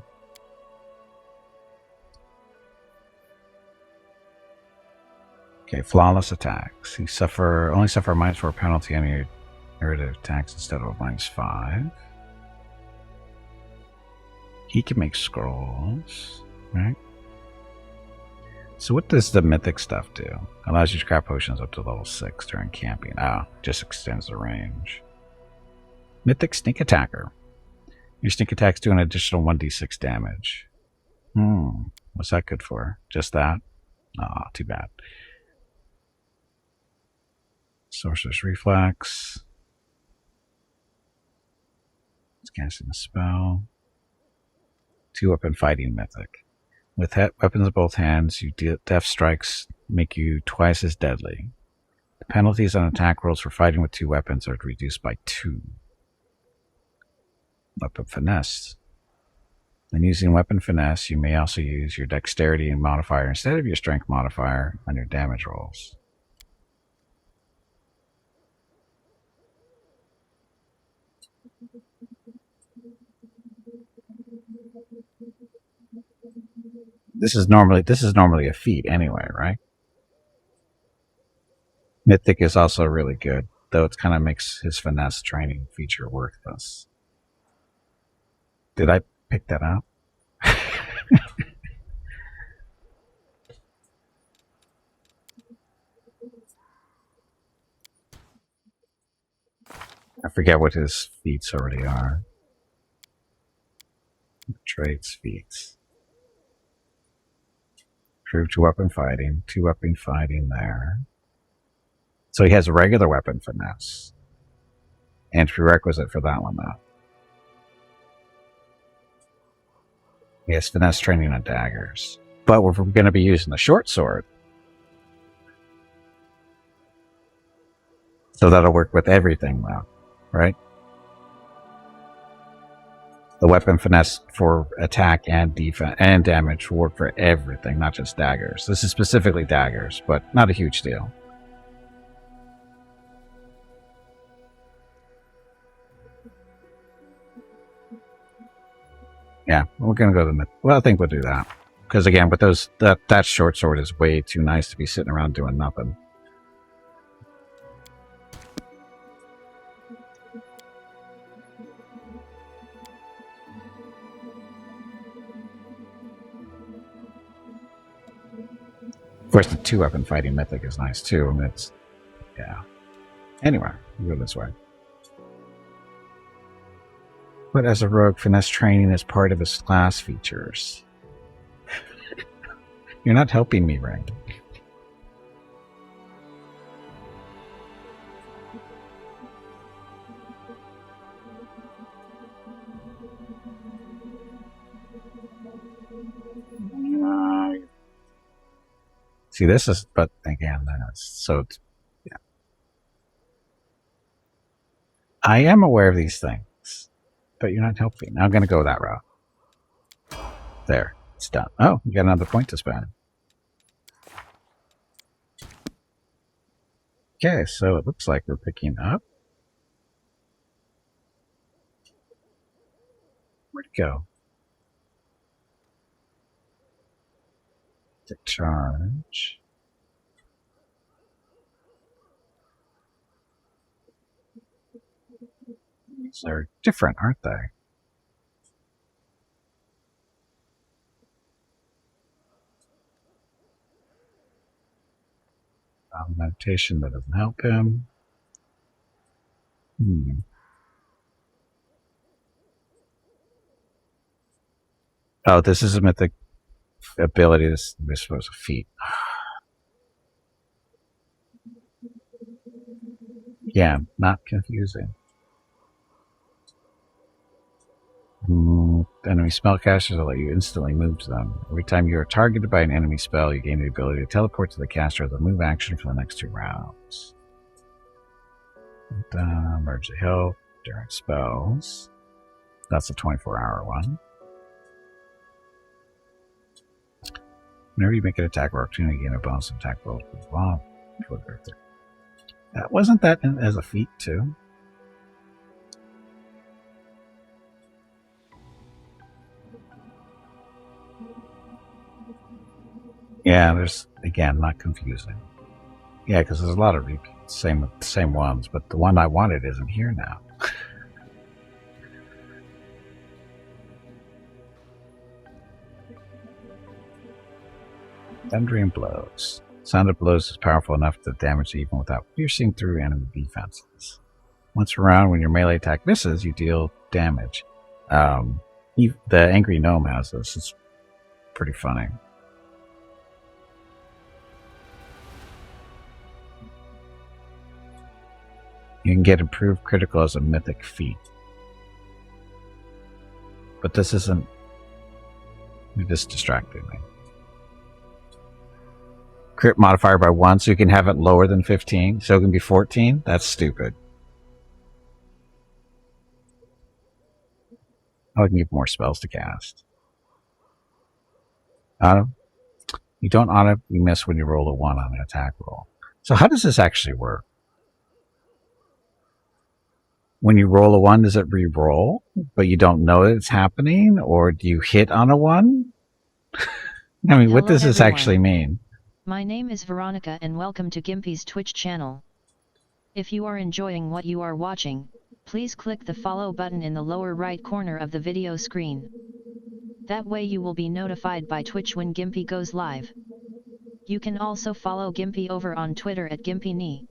Okay, flawless attacks. You only suffer a -4 penalty on your narrative attacks instead of a -5. He can make scrolls, right? So what does the mythic stuff do? Allows you to craft potions up to level 6 during camping. Oh, just extends the range. Mythic sneak attacker. Your sneak attacks do an additional 1d6 damage. What's that good for? Just that? Oh, too bad. Sorcerer's Reflex. It's casting a spell. 2-weapon fighting mythic. With weapons in both hands, death strikes make you twice as deadly. The penalties on attack rolls for fighting with 2 weapons are reduced by 2. Weapon finesse. When using weapon finesse, you may also use your dexterity modifier instead of your strength modifier on your damage rolls. This is normally a feat anyway, right? Mythic is also really good, though it kind of makes his finesse training feature worthless. Did I pick that up? I forget what his feats already are. Traits, feats. Improved 2-weapon fighting. 2-weapon fighting there. So he has a regular weapon finesse. And prerequisite for that one, though. He has finesse training on daggers. But we're going to be using the short sword. So that'll work with everything, though. Right? The weapon finesse for attack and defense and damage will work for everything, not just daggers. This is specifically daggers, but not a huge deal. Yeah, we're gonna go to the. Well, I think we'll do that because again, with those, that short sword is way too nice to be sitting around doing nothing. Of course, the 2-weapon fighting mythic is nice too. I mean, it's yeah. Anyway, we'll go this way. But as a rogue, finesse training is part of his class features. You're not helping me, Ring. See, this is, but again, so yeah. I am aware of these things, but you're not helping. I'm going to go that route. There, it's done. Oh, you got another point to spend. Okay, so it looks like we're picking up. Where'd it go? To charge. These are different, aren't they? Meditation that doesn't help him. Oh, this is a mythic ability. This is supposed to feat. Yeah, not confusing. Enemy spellcasters will let you instantly move to them. Every time you are targeted by an enemy spell, you gain the ability to teleport to the caster as a move action for the next 2 rounds. Emergency help during spells. That's a 24-hour one. Whenever you make an attack or opportunity, gain a bonus attack roll. Wow. Wasn't that as a feat too? Yeah, there's, again, not confusing. Yeah, because there's a lot of repeats, same ones, but the one I wanted isn't here now. Thundering blows. Sound of blows is powerful enough to damage even without piercing through enemy defenses. Once around, when your melee attack misses, you deal damage. The Angry Gnome has this. It's pretty funny. You can get improved critical as a mythic feat. But this isn't... You just distracted me. Crit modifier by 1, so you can have it lower than 15, so it can be 14? That's stupid. Oh, I can give more spells to cast. You don't automatically miss when you roll a 1 on an attack roll. So how does this actually work? When you roll a 1, does it re-roll, but you don't know that it's happening? Or do you hit on a 1? I mean, what does this actually mean? My name is Veronica and welcome to Gimpy's Twitch channel. If you are enjoying what you are watching, please click the follow button in the lower right corner of the video screen. That way you will be notified by Twitch when Gimpy goes live. You can also follow Gimpy over on Twitter at GimpyKnee.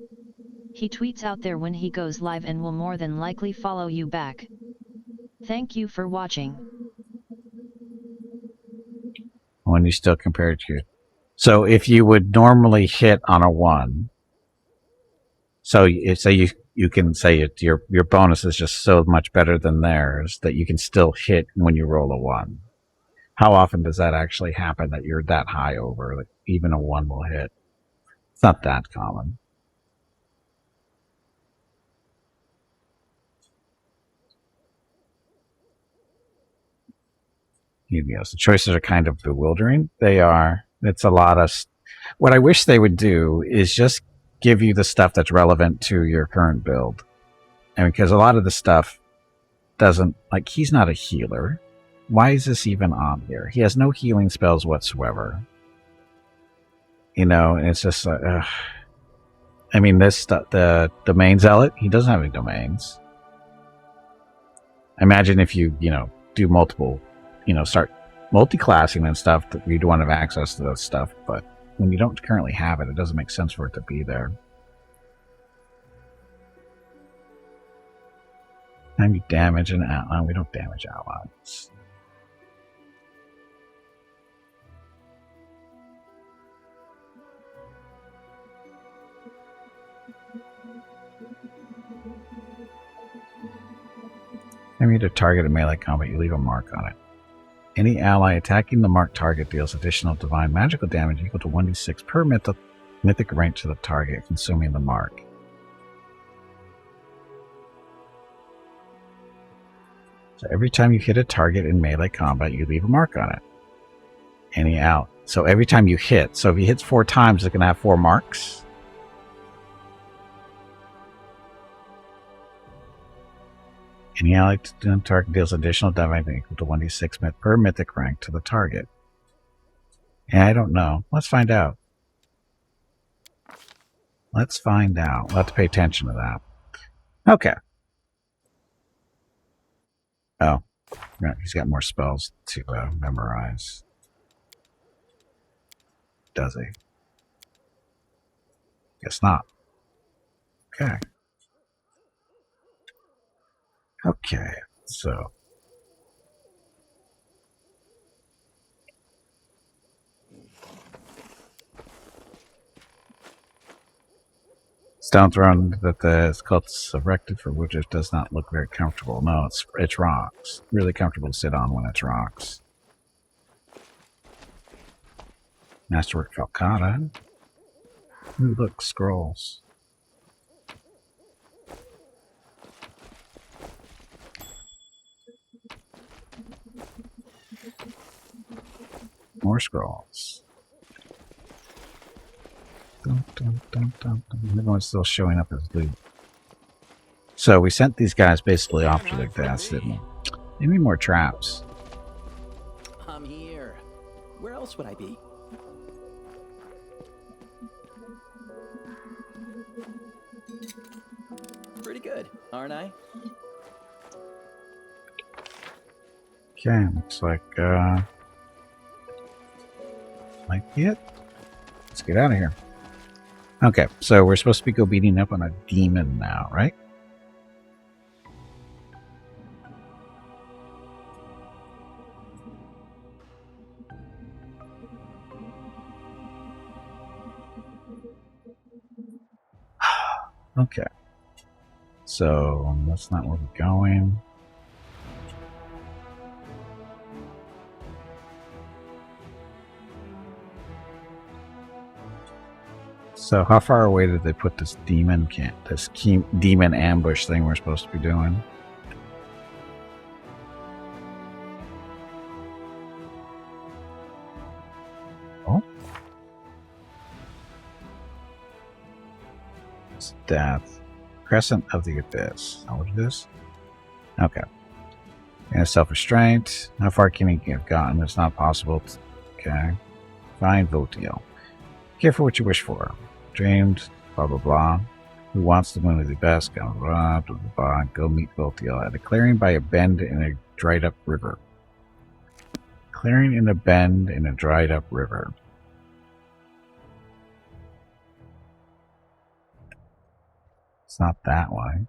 He tweets out there when he goes live and will more than likely follow you back. Thank you for watching. when you still compare it to. So if you would normally hit on a 1, so you can say your bonus is just so much better than theirs that you can still hit when you roll a 1. How often does that actually happen that you're that high over that even a 1 will hit? It's not that common. Yes, the choices are kind of bewildering. They are. It's a lot of. What I wish they would do is just give you the stuff that's relevant to your current build. And because a lot of the stuff doesn't, like, he's not a healer. Why is this even on here? He has no healing spells whatsoever. You know, and it's just, I mean, this stuff, the domain zealot, he doesn't have any domains. Imagine if you, do multiple, start multi-classing and stuff, that you'd want to have access to those stuff, but when you don't currently have it, it doesn't make sense for it to be there. Time you damage an ally. We don't damage allies. Time you to target a melee combat, you leave a mark on it. Any ally attacking the marked target deals additional divine magical damage equal to 1d6 per mythic rank to the target, consuming the mark. So every time you hit a target in melee combat, you leave a mark on it. So every time you hit, so if he hits 4 times, it's going to have 4 marks. Any ally target deals additional damage equal to 1d6 per mythic rank to the target. Yeah, I don't know. Let's find out. We'll have to pay attention to that. Okay. Oh, right. He's got more spells to memorize. Does he? Guess not. Okay. Okay, so. Stone throne that the cultists erected for which it does not look very comfortable. No, it's rocks. Really comfortable to sit on when it's rocks. Masterwork Falcata. Ooh, look, scrolls. More scrolls. Everyone's still showing up as loot. So we sent these guys basically off to their deaths, didn't we? Maybe more traps. I'm here. Where else would I be? Pretty good, aren't I? Okay, looks like might be it. Let's get out of here. Okay, so we're supposed to be go beating up on a demon now, right? Okay. So that's not where we're going. So how far away did they put this demon demon ambush thing we're supposed to be doing? Oh. It's death. Crescent of the Abyss. How what it is? Okay. And self-restraint. How far can he have gotten? It's not possible. Okay. Find Votiel. Careful what you wish for. Dreamed, blah blah blah. Who wants the moon of the best? Blah blah blah blah blah. Go meet Votiel at a clearing by a bend in a dried up river. Clearing in a bend in a dried up river. It's not that way.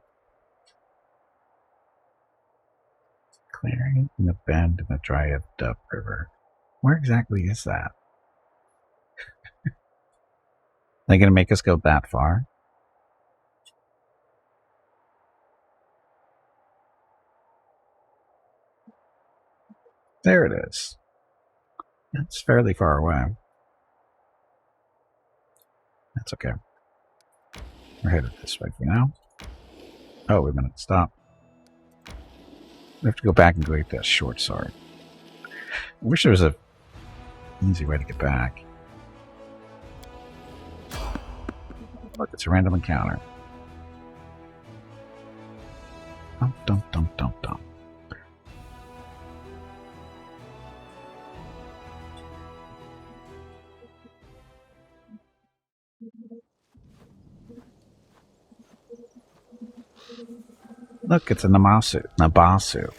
Clearing in a bend in a dried up river. Where exactly is that? They gonna make us go that far? There it is. It's fairly far away. That's okay. We're headed this way for now. Oh, wait a minute. Stop. We have to go back and go get that short sword. I wish there was a easy way to get back. Look, it's a random encounter. Dum dum dum dum dum. Look, it's a Namasu. Nabasu.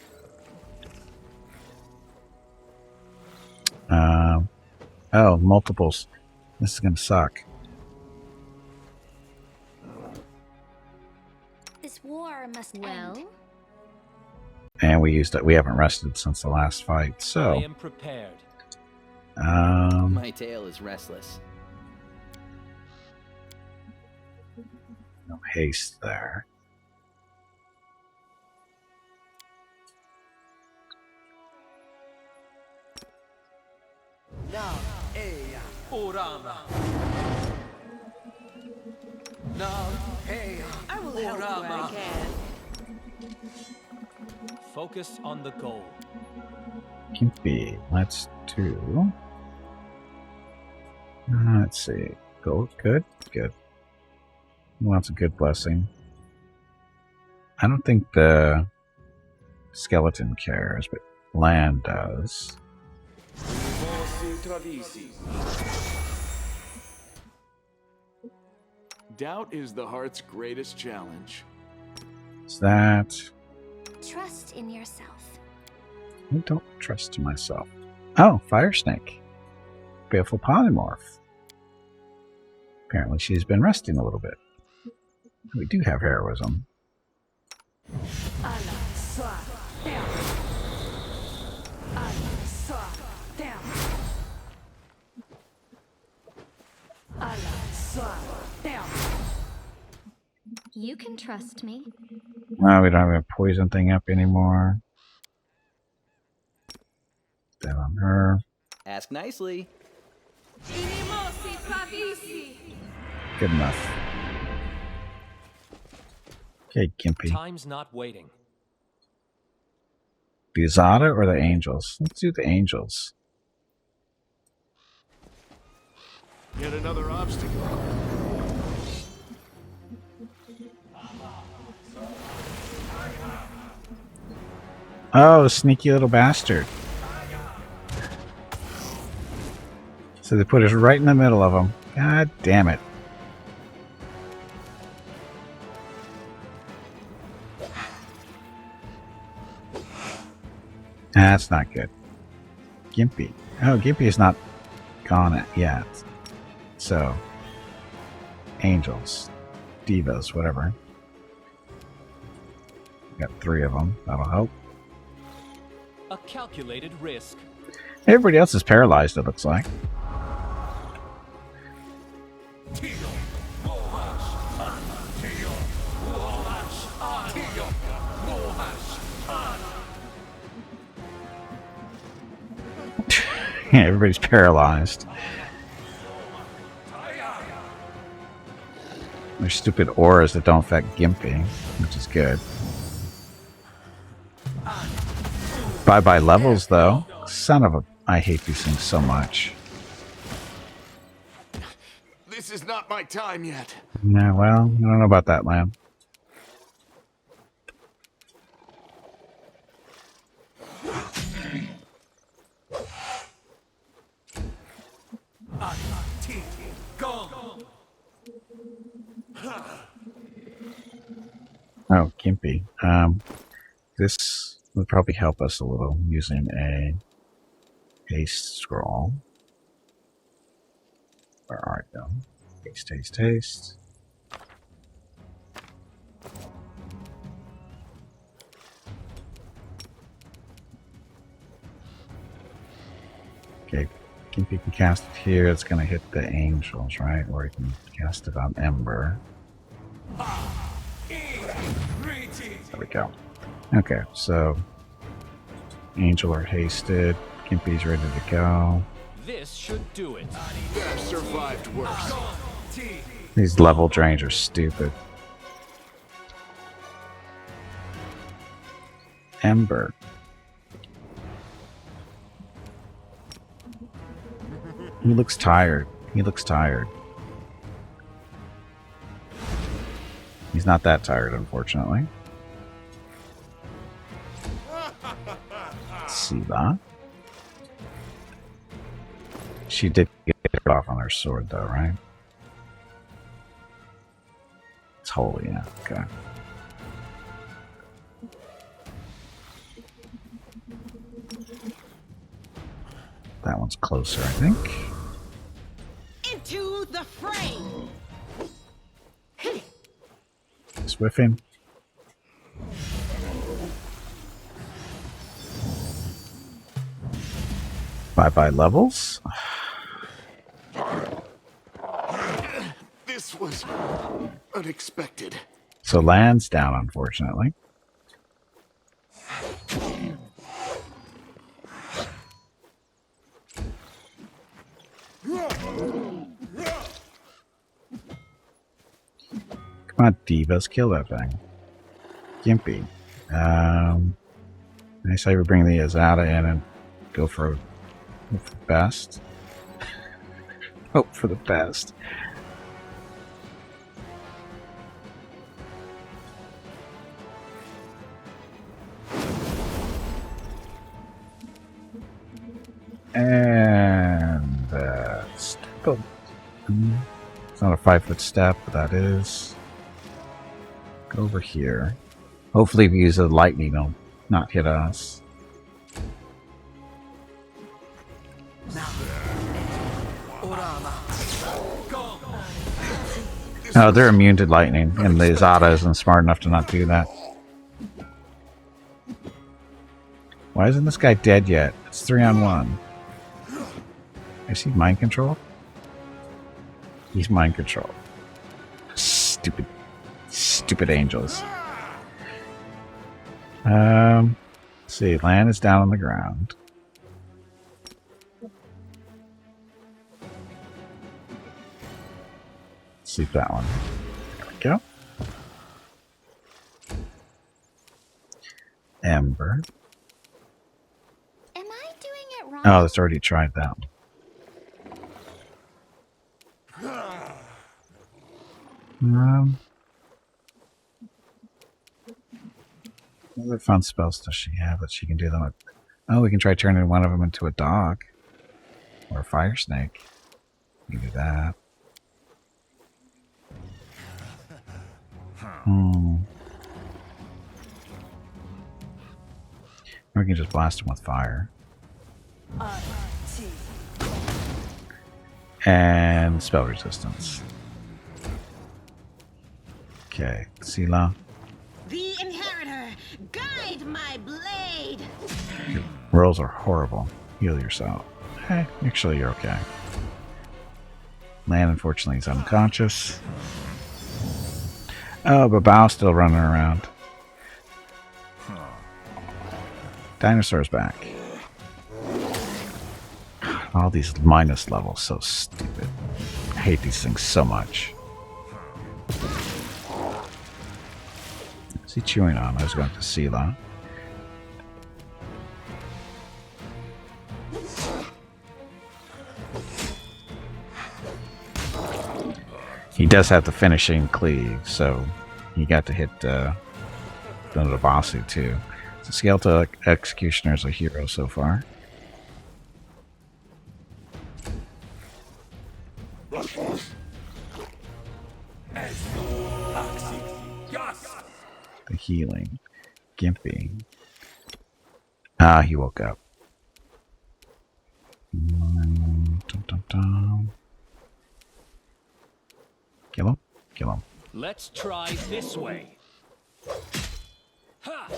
Oh, multiples. This is gonna suck. This war must end. And we used it. We haven't rested since the last fight, so. I am prepared. My tail is restless. No haste there. I will help where I can. Focus on the goal. Gimpy. Let's do. Let's see. Gold. Good. Good. Lots of good blessing. I don't think the skeleton cares, but land does. Doubt is the heart's greatest challenge. Is that. Trust in yourself. I don't trust myself. Oh, fire snake. Baleful polymorph. Apparently she's been resting a little bit. We do have heroism. You can trust me. Well, we don't have a poison thing up anymore. That on her. Ask nicely. Good enough. Okay, Gimpy. Time's not waiting. The Azada or the Angels? Let's do the Angels. Yet another obstacle. Oh, sneaky little bastard. So they put us right in the middle of them. God damn it. That's not good. Gimpy. Oh, Gimpy is not gone yet. So, Angels, Divas, whatever. Got 3 of them. That'll help. A calculated risk. Everybody else is paralyzed, it looks like. Yeah, everybody's paralyzed. There's stupid auras that don't affect Gimpy, which is good. Bye-bye levels, though. Son of a... I hate these things so much. This is not my time yet. Yeah, well, I don't know about that, Lamb. Oh, Gimpy. This would probably help us a little using a haste scroll. Where are you? Haste, haste, haste. Okay, Gimpy can cast it here. It's going to hit the angels, right? Or he can cast it on Ember. There we go. Okay, so angel are hasted. Gimpy's ready to go. This should do it. That survived worse. These level drains are stupid. Ember. He looks tired. He looks tired. He's not that tired, unfortunately. See that? She did get it off on her sword, though, right? It's holy, yeah. Okay. That one's closer, I think. Into the frame. Swiffing. Bye-bye levels. This was unexpected. So land's down, unfortunately. Come on, divas, kill that thing. Gimpy. I say we bring the Azada in and go for the best. Hope for the best. And that's it's not a 5-foot step, but that is. Go over here. Hopefully, if we use the lightning, it'll not hit us. Oh, they're immune to lightning, and the Azada isn't smart enough to not do that. Why isn't this guy dead yet? It's 3-on-1. Is he mind control? He's mind control. Stupid, stupid angels. Let's see, land is down on the ground. Sleep that one. There we go. Ember. Am I doing it wrong? Oh, it's already tried that one. What other fun spells does she have that she can do them with? Oh, we can try turning one of them into a dog. Or a fire snake. We can do that. Or we can just blast him with fire. And spell resistance. Okay, Sila. The inheritor, guide my blade. Your rolls are horrible. Heal yourself. Hey, actually you're okay. Lan, unfortunately, is unconscious. Oh, but Bao's still running around. Dinosaur's back. All these minus levels, so stupid. I hate these things so much. What's he chewing on? I was going to Sila. He does have the finishing cleave, so he got to hit Basu too. So Skeletal Executioner is a hero so far. The healing. Gimpy. Ah, he woke up. Dum, dum, dum. Kill him? Kill him. Let's try this way. Ha!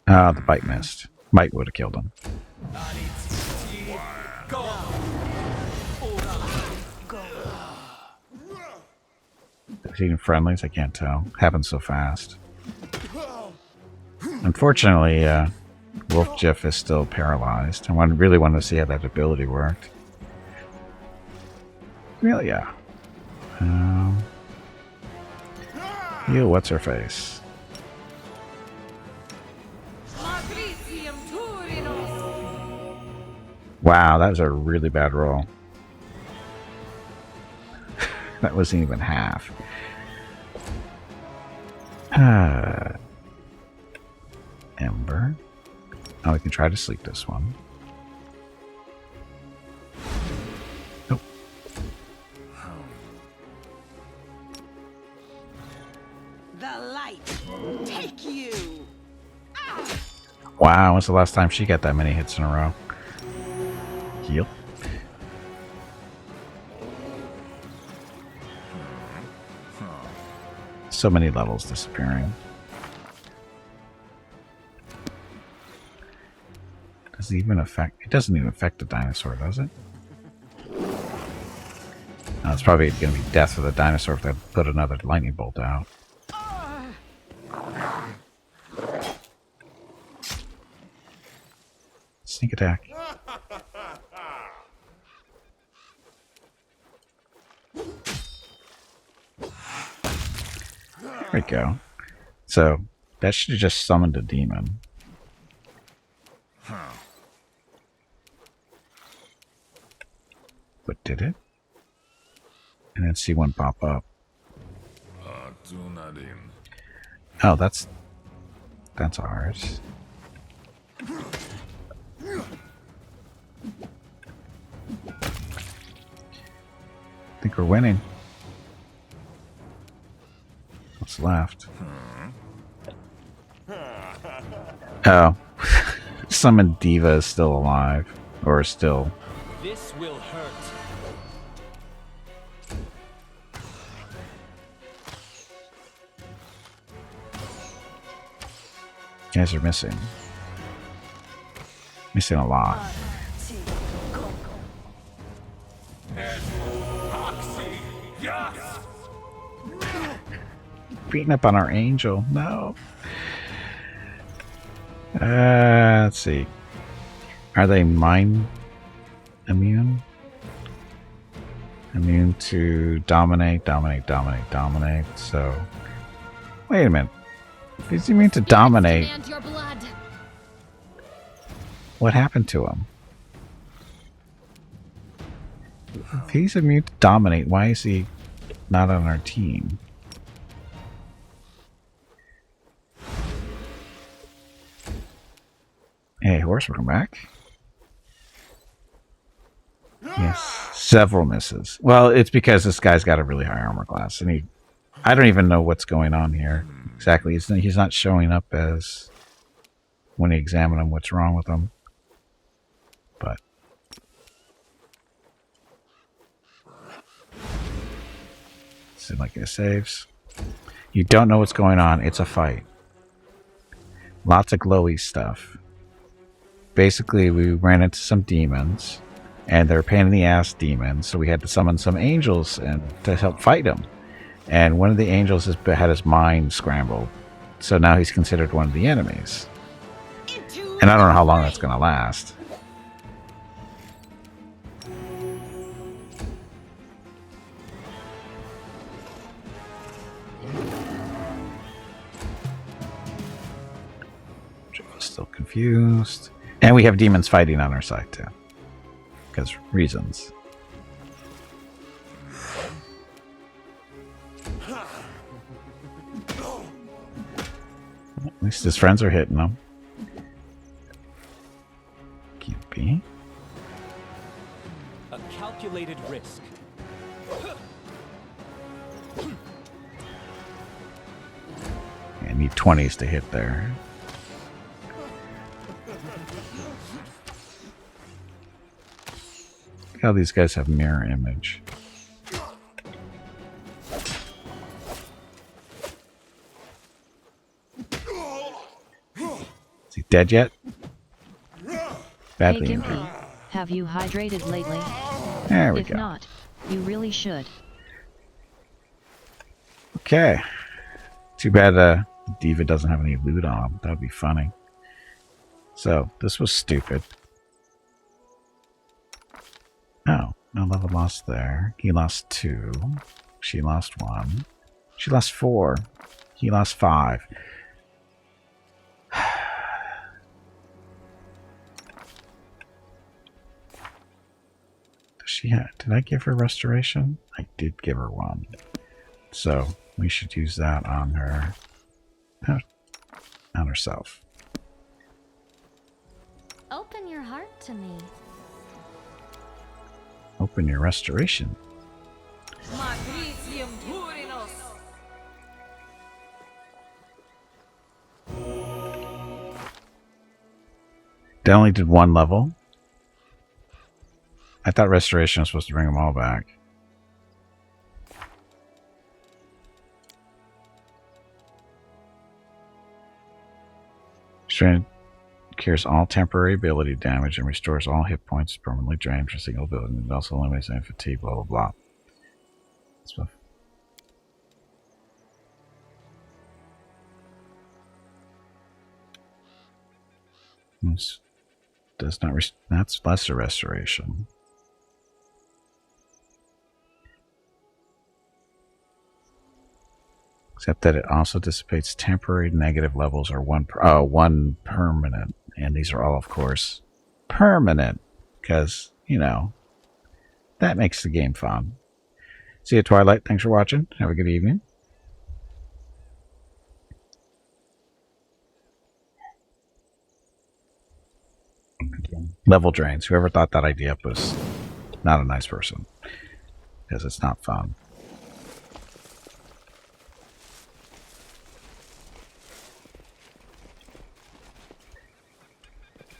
Ah, the bite missed. Bite would have killed him. Defeating friendlies, I can't tell. Happens so fast. Unfortunately, Wolf Jiff is still paralyzed. I really wanted to see how that ability worked. Amelia. You, what's her face? Wow, that was a really bad roll. That wasn't even half. Ember. Oh, we can try to sleep this one. Nope. The light. Take you. Wow, when's the last time she got that many hits in a row? Heal. So many levels disappearing. Does it even affect? It doesn't even affect the dinosaur, does it? No, it's probably going to be death for the dinosaur if they put another lightning bolt out. Sneak attack. There we go. So, that should have just summoned a demon. But did it? And then see one pop up. Oh, that's ours. I think we're winning. What's left? Oh. Summon Diva is still alive. Or still. This will hurt. You guys are missing. Missing a lot. Beating up on our angel. No. Let's see. Are they mine immune? Immune to dominate. So, wait a minute. If he's immune to dominate, what happened to him? If he's immune to dominate, why is he not on our team? Hey, horse, welcome back. Yes, several misses. Well, it's because this guy's got a really high armor class, and I don't even know what's going on here exactly. He's not showing up as when you examine him what's wrong with him. But seems like it saves. You don't know what's going on. It's a fight. Lots of glowy stuff. Basically, we ran into some demons, and they're pain in the ass demons, so we had to summon some angels and to help fight them. And one of the angels had his mind scrambled, so now he's considered one of the enemies. And I don't know how long that's going to last. Still confused. And we have demons fighting on our side too. Because reasons. At least his friends are hitting him. Gimpy. A calculated risk. I need 20s to hit there. Look how these guys have mirror image. Is he dead yet? Badly Hey injured. Gimpy, have you hydrated lately? There we If go. not, you really should. Okay. Too bad Diva doesn't have any loot on him. That would be funny. So, this was stupid. Oh, no level lost there. He lost 2. She lost 1. She lost 4. He lost 5. Does she have, did I give her restoration? I did give her 1. So, we should use that on her. On herself. Open your heart to me. Open your restoration. They only did 1 level. I thought restoration was supposed to bring them all back. Strand cures all temporary ability damage and restores all hit points permanently drained for single ability. It also eliminates any fatigue, blah blah blah. Stuff. Does not that's lesser restoration. Except that it also dissipates temporary negative levels or one permanent. And these are all, of course, permanent. Because, you know, that makes the game fun. See you, Twilight. Thanks for watching. Have a good evening. Level drains. Whoever thought that idea up was not a nice person. Because it's not fun.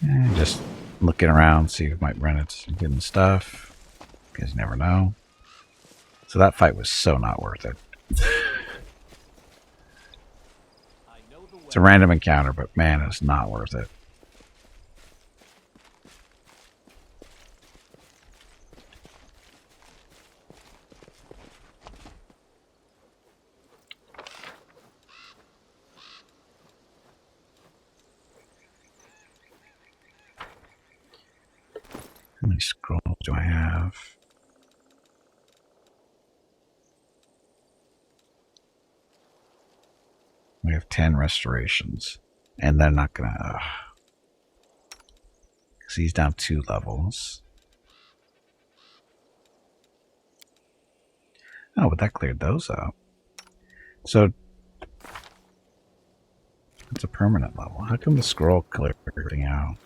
And just looking around, see who might run it, getting stuff. You guys never know. So that fight was so not worth it. It's a random encounter, but man, it's not worth it. How many scrolls do I have? We have 10 restorations. And they're not gonna... Because he's down 2 levels. Oh, but that cleared those out. So... It's a permanent level. How come the scroll cleared everything out?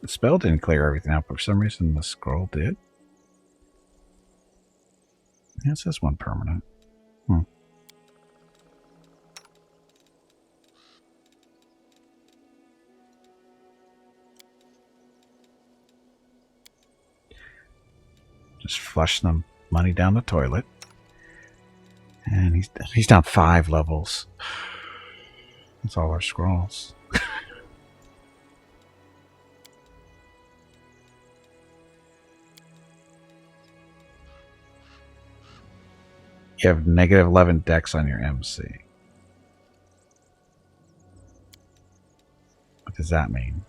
The spell didn't clear everything out, but for some reason the scroll did. Yeah, it says 1 permanent. Just flush the money down the toilet. And he's down 5 levels. That's all our scrolls. You have negative 11 dex on your MC. What does that mean?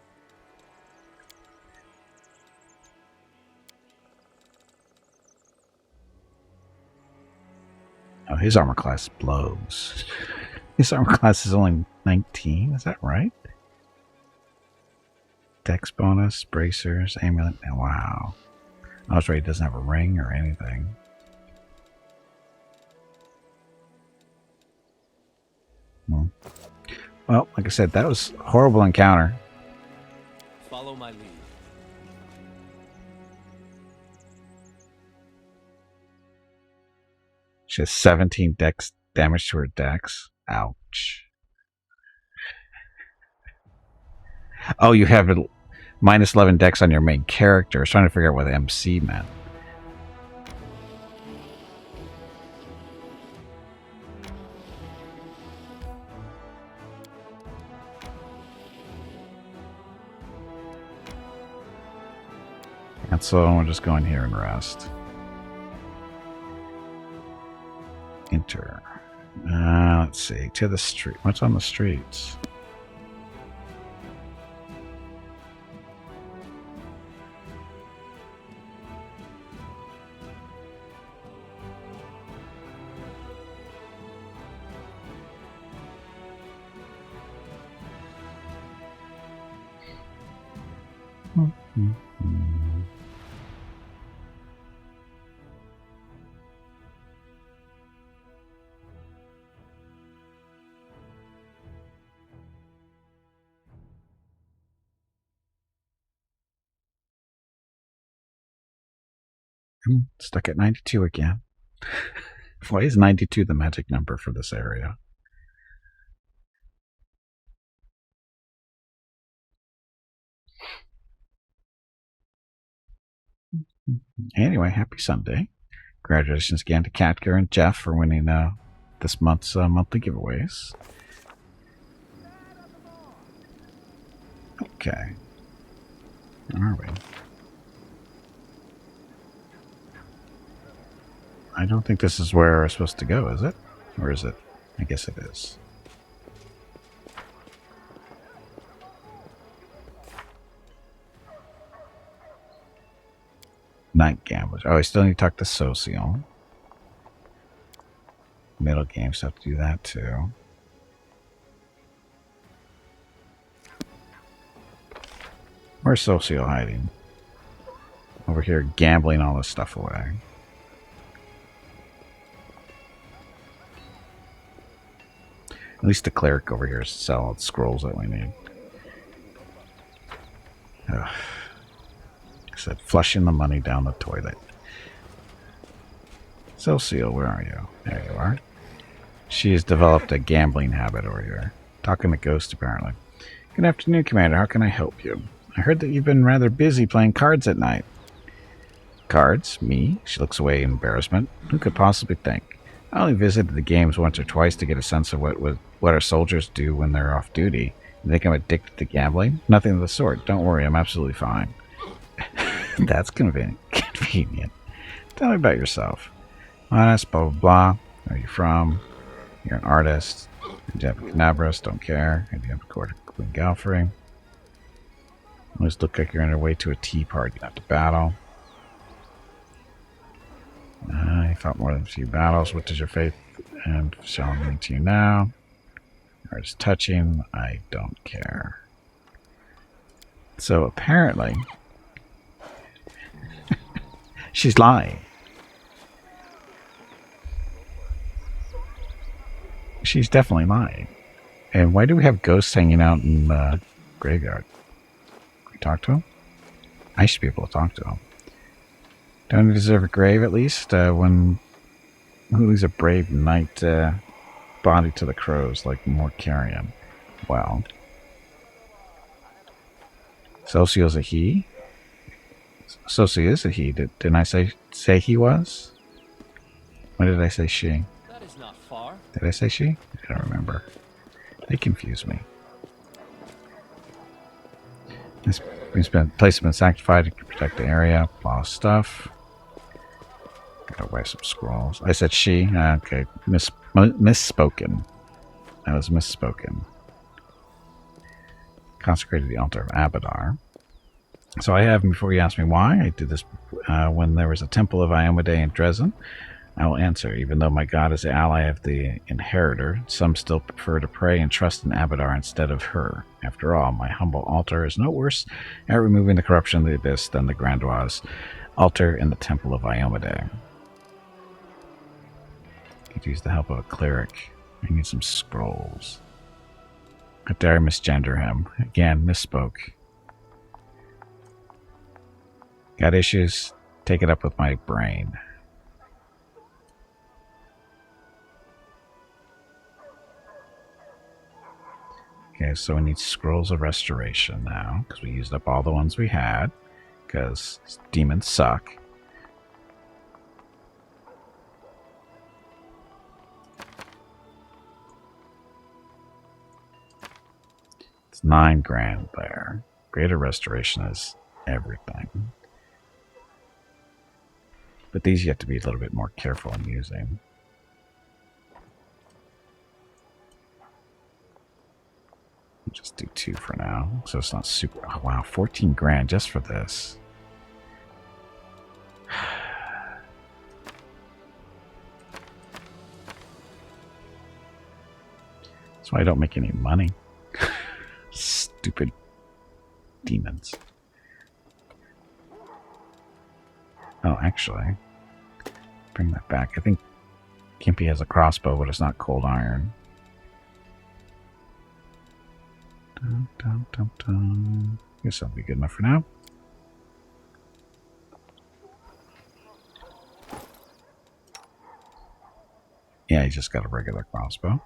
Oh, his armor class blows. His armor class is only 19, is that right? Dex bonus, bracers, amulet, and wow. I was right, he doesn't have a ring or anything. Well, like I said, that was a horrible encounter. Follow my lead. She has 17 dex damage to her dex. Ouch. Oh, you have a minus 11 dex on your main character. I was trying to figure out what MC meant. And so we'll just go in here and rest. Enter. Let's see. To the street. What's on the streets? I'm stuck at 92 again. Why is 92 the magic number for this area? Anyway, happy Sunday. Congratulations again to Katker and Jeff for winning this month's monthly giveaways. Okay. Where are we? I don't think this is where we're supposed to go, is it? Or is it? I guess it is. Night Gamblers. Oh, I still need to talk to Social. Middle games have to do that too. Where's Social hiding? Over here gambling all this stuff away. At least the cleric over here is selling all the scrolls that we need. Ugh. I said flushing the money down the toilet. Social, where are you? There you are. She has developed a gambling habit over here. Talking to Ghost, apparently. Good afternoon, Commander. How can I help you? I heard that you've been rather busy playing cards at night. Cards? Me? She looks away in embarrassment. Who could possibly think? I only visited the games once or twice to get a sense of what our soldiers do when they're off duty. You think I'm addicted to gambling? Nothing of the sort. Don't worry, I'm absolutely fine. That's convenient. Tell me about yourself. Honest, blah, blah, blah. Where are you from? You're an artist. You have a Canabras, don't care. And you have a court of Queen Galfrey. Always look like you're on your way to a tea party, not to battle. You fought more than a few battles. What does your faith and shall mean to you now? Or is touching? I don't care. So apparently, she's lying. She's definitely lying. And why do we have ghosts hanging out in the graveyard? Can we talk to him? I should be able to talk to him. Don't you deserve a grave at least? When who leaves a brave knight body to the crows like more carrion? Well, Socio's a he. Socio is a he. Didn't I say he was? When did I say she? That is not far. Did I say she? I don't remember. They confuse me. This place has been sanctified to protect the area. Lost stuff. Gotta wipe some scrolls. I said she. Okay. Misspoken. That was misspoken. Consecrated the altar of Abadar. So I have, before you ask me why, I did this when there was a temple of Iomedae in Dresden. I will answer, even though my god is the ally of the inheritor, some still prefer to pray and trust in Abadar instead of her. After all, my humble altar is no worse at removing the corruption of the abyss than the Grandois altar in the temple of Iomedae. Could use the help of a cleric. I need some scrolls. How dare I misgender him? Again, misspoke. Got issues? Take it up with my brain. Okay, so we need scrolls of restoration now, because we used up all the ones we had, because demons suck. It's 9 grand there. Greater restoration is everything. But these you have to be a little bit more careful in using. Just do 2 for now, so it's not super. Oh, wow, 14 grand just for this. That's why I don't make any money. Stupid demons. Oh, actually, bring that back. I think Gimpy has a crossbow, but it's not cold iron. Dun, dun, dun, dun. Guess that'll be good enough for now. Yeah, he just got a regular crossbow.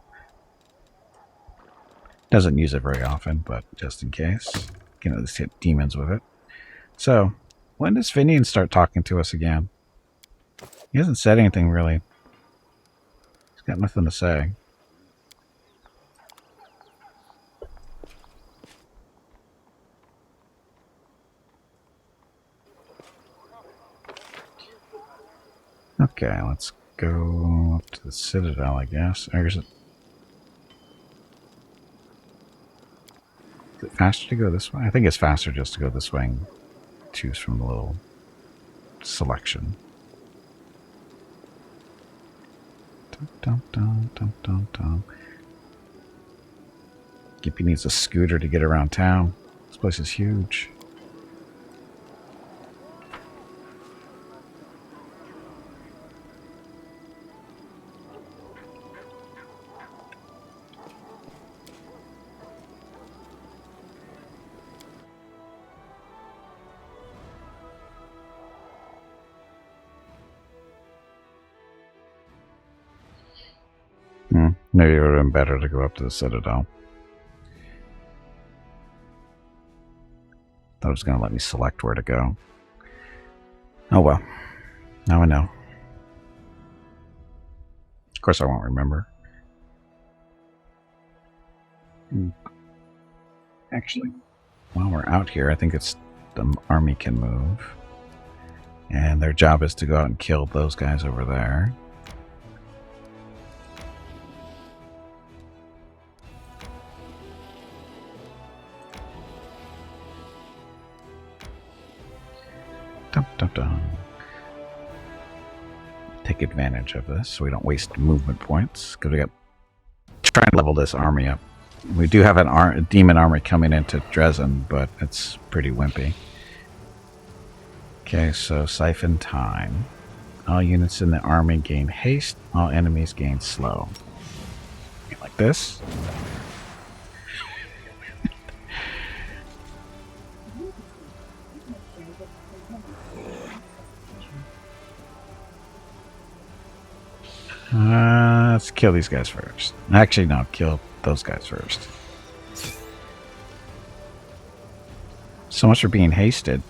Doesn't use it very often, but just in case. You know, just hit demons with it. So, when does Finian start talking to us again? He hasn't said anything really. He's got nothing to say. Okay, let's go up to the Citadel, I guess. Or is it faster to go this way? I think it's faster just to go this way and choose from the little selection. Dun, dun, dun, dun, dun, dun. Gimpy needs a scooter to get around town. This place is huge. Maybe it would have been better to go up to the Citadel. Thought it was going to let me select where to go. Oh well. Now I know. Of course I won't remember. Actually, while we're out here, I think it's the army can move. And their job is to go out and kill those guys over there. Dun, dun, dun. Take advantage of this so we don't waste movement points, because we got try and level this army up. We do have a demon army coming into Dresden, but it's pretty wimpy. Okay, so siphon time. All units in the army gain haste. All enemies gain slow. Like this. Let's kill these guys first. Actually, no, kill those guys first. So much for being hasted.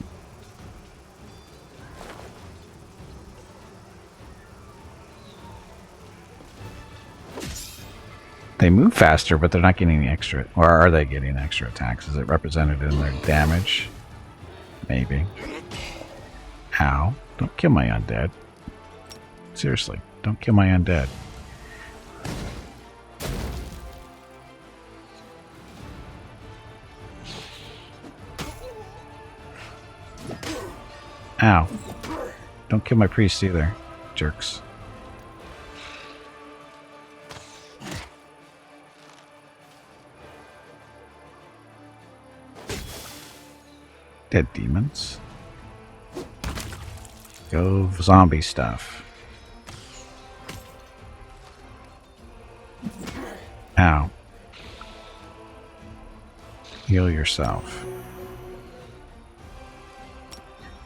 They move faster, but they're not getting any extra. Or are they getting extra attacks? Is it represented in their damage? Maybe. Ow. Don't kill my undead. Seriously. Don't kill my undead. Ow. Don't kill my priest either, jerks. Dead demons. Go zombie stuff. Ow. Heal yourself.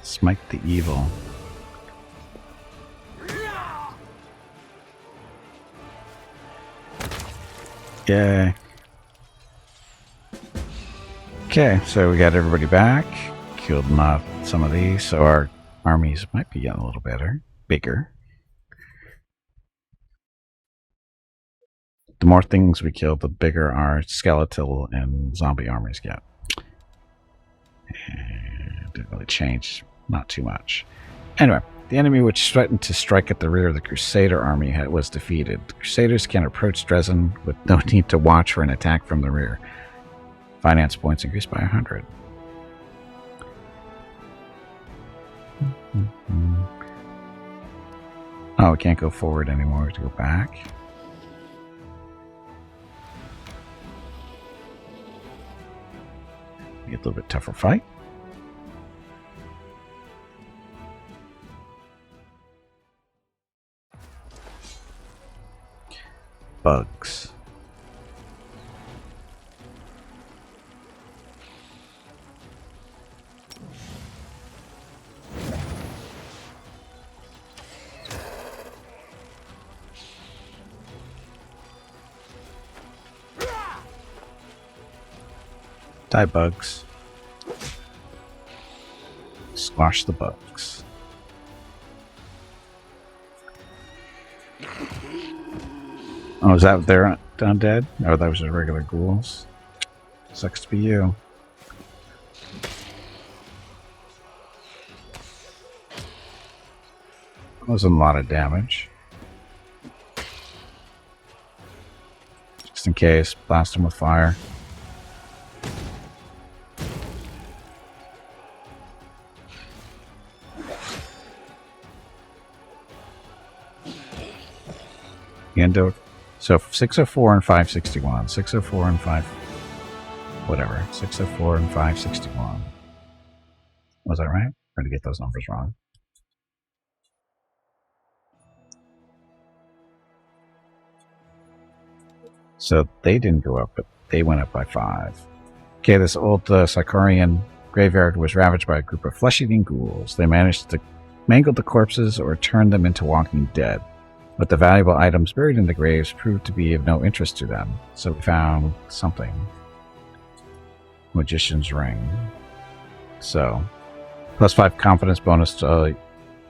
Smite the evil. Yay. Okay, so we got everybody back. Killed some of these, so our armies might be getting a little better. Bigger. The more things we kill, the bigger our skeletal and zombie armies get. And it didn't really change, not too much. Anyway, the enemy which threatened to strike at the rear of the Crusader army was defeated. The Crusaders can approach Dresden with no need to watch for an attack from the rear. Finance points increased by 100. Oh, we can't go forward anymore. We have to go back. Get a little bit tougher fight. Bugs. Die, bugs. Squash the bugs. Oh, is that they're undead? Oh, that was just regular ghouls. Sucks to be you. That wasn't a lot of damage. Just in case, blast them with fire. So 604 and 561. 604 and 5. Whatever. 604 and 561. Was that right? Or did I get those numbers wrong? So they didn't go up, but they went up by 5. Okay, this old Sicarian graveyard was ravaged by a group of flesh-eating ghouls. They managed to mangle the corpses or turn them into walking dead. But the valuable items buried in the graves proved to be of no interest to them. So we found something. Magician's Ring. So, +5 confidence bonus to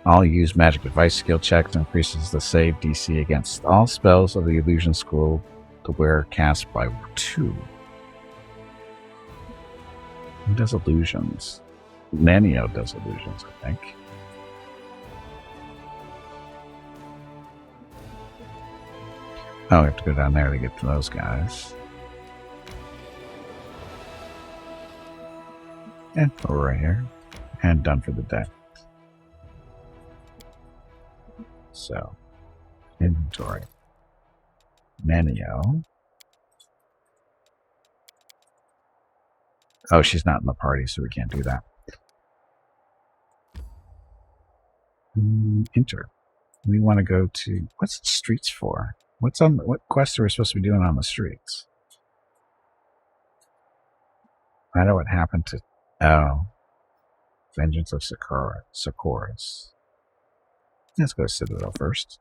all use magic device skill checks, increases the save DC against all spells of the illusion school to wear cast by 2. Who does illusions? Nanio does illusions, I think. Oh, we have to go down there to get to those guys. And we're right here. And done for the day. So, inventory. Nanio. Oh, she's not in the party, so we can't do that. Enter. We want to go to... What's the streets for? What quest are we supposed to be doing on the streets? I know what happened to... Oh. Vengeance of Socorus. Let's go to Citadel first.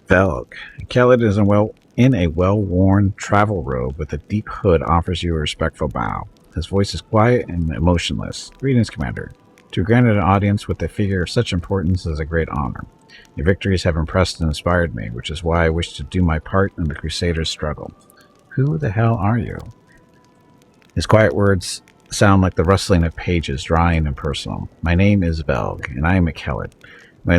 Velg. Kellett is in a well-worn travel robe with a deep hood offers you a respectful bow. His voice is quiet and emotionless. Greetings, Commander. To be granted an audience with a figure of such importance is a great honor. Your victories have impressed and inspired me, which is why I wish to do my part in the Crusaders' struggle. Who the hell are you? His quiet words sound like the rustling of pages, dry and impersonal. My name is Velg, and I am a Kellett. My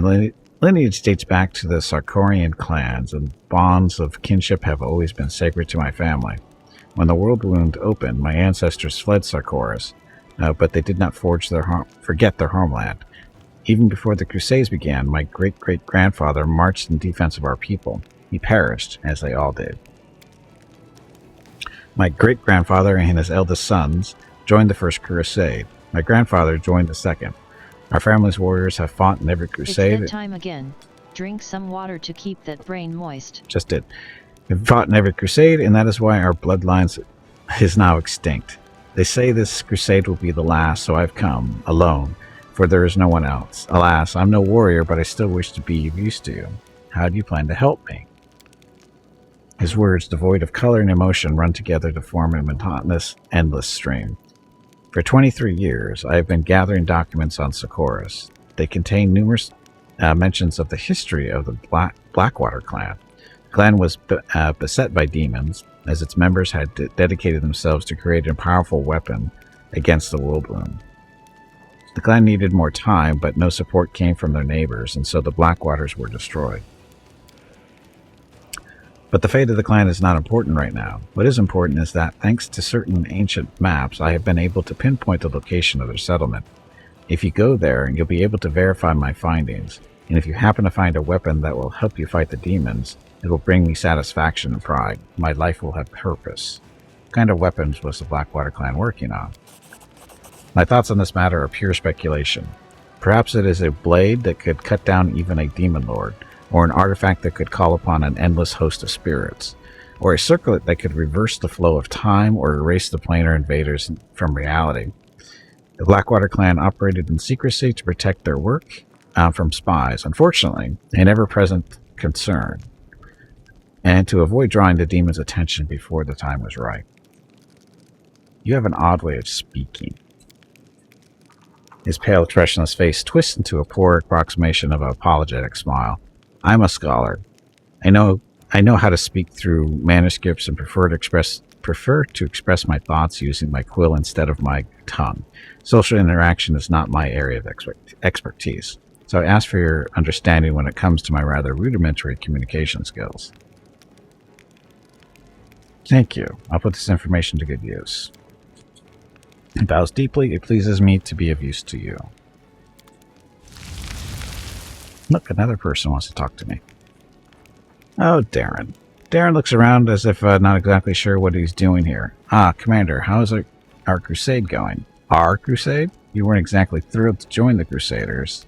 lineage dates back to the Sarkorian clans, and bonds of kinship have always been sacred to my family. When the world wound opened, my ancestors fled Sarkoris, but they did not forget their homeland. Even before the Crusades began, my great-great-grandfather marched in defense of our people. He perished, as they all did. My great-grandfather and his eldest sons joined the First Crusade. My grandfather joined the Second. Our family's warriors have fought in every crusade. It's that time again. Drink some water to keep that brain moist. Just did. We've fought in every crusade, and that is why our bloodlines is now extinct. They say this crusade will be the last, so I've come, alone, for there is no one else. Alas, I'm no warrior, but I still wish to be of use to you. How do you plan to help me? His words, devoid of color and emotion, run together to form a monotonous, endless stream. For 23 years, I have been gathering documents on Socorus. They contain numerous mentions of the history of the Blackwater clan. The clan was beset by demons, as its members had dedicated themselves to create a powerful weapon against the world wound. The clan needed more time, but no support came from their neighbors, and so the Blackwaters were destroyed. But the fate of the clan is not important right now. What is important is that, thanks to certain ancient maps, I have been able to pinpoint the location of their settlement. If you go there, you'll be able to verify my findings, and if you happen to find a weapon that will help you fight the demons, it will bring me satisfaction and pride. My life will have purpose. What kind of weapons was the Blackwater clan working on? My thoughts on this matter are pure speculation. Perhaps it is a blade that could cut down even a demon lord, or an artifact that could call upon an endless host of spirits, or a circlet that could reverse the flow of time or erase the planar invaders from reality. The Blackwater clan operated in secrecy to protect their work from spies, unfortunately, an ever-present concern, and to avoid drawing the demons' attention before the time was right. You have an odd way of speaking. His pale, expressionless face twists into a poor approximation of an apologetic smile. I'm a scholar. I know how to speak through manuscripts and prefer to express my thoughts using my quill instead of my tongue. Social interaction is not my area of expertise, so I ask for your understanding when it comes to my rather rudimentary communication skills. Thank you. I'll put this information to good use. He bows deeply. It pleases me to be of use to you. Look, another person wants to talk to me. Oh, Darren. Darren looks around as if not exactly sure what he's doing here. Ah, Commander, how is our crusade going? Our crusade? You weren't exactly thrilled to join the Crusaders.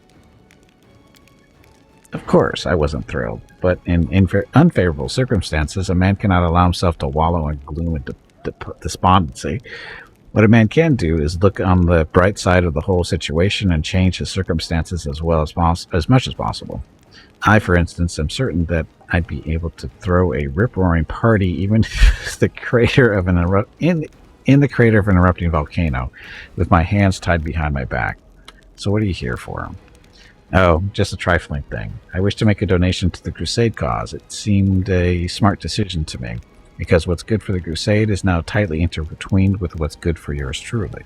Of course, I wasn't thrilled, but in unfavorable circumstances, a man cannot allow himself to wallow in gloom and despondency. What a man can do is look on the bright side of the whole situation and change his circumstances as much as possible. I, for instance, am certain that I'd be able to throw a rip-roaring party even in the crater of an erupting volcano, with my hands tied behind my back. So what are you here for? Oh, just a trifling thing. I wish to make a donation to the Crusade cause. It seemed a smart decision to me, because what's good for the Crusade is now tightly intertwined with what's good for yours truly.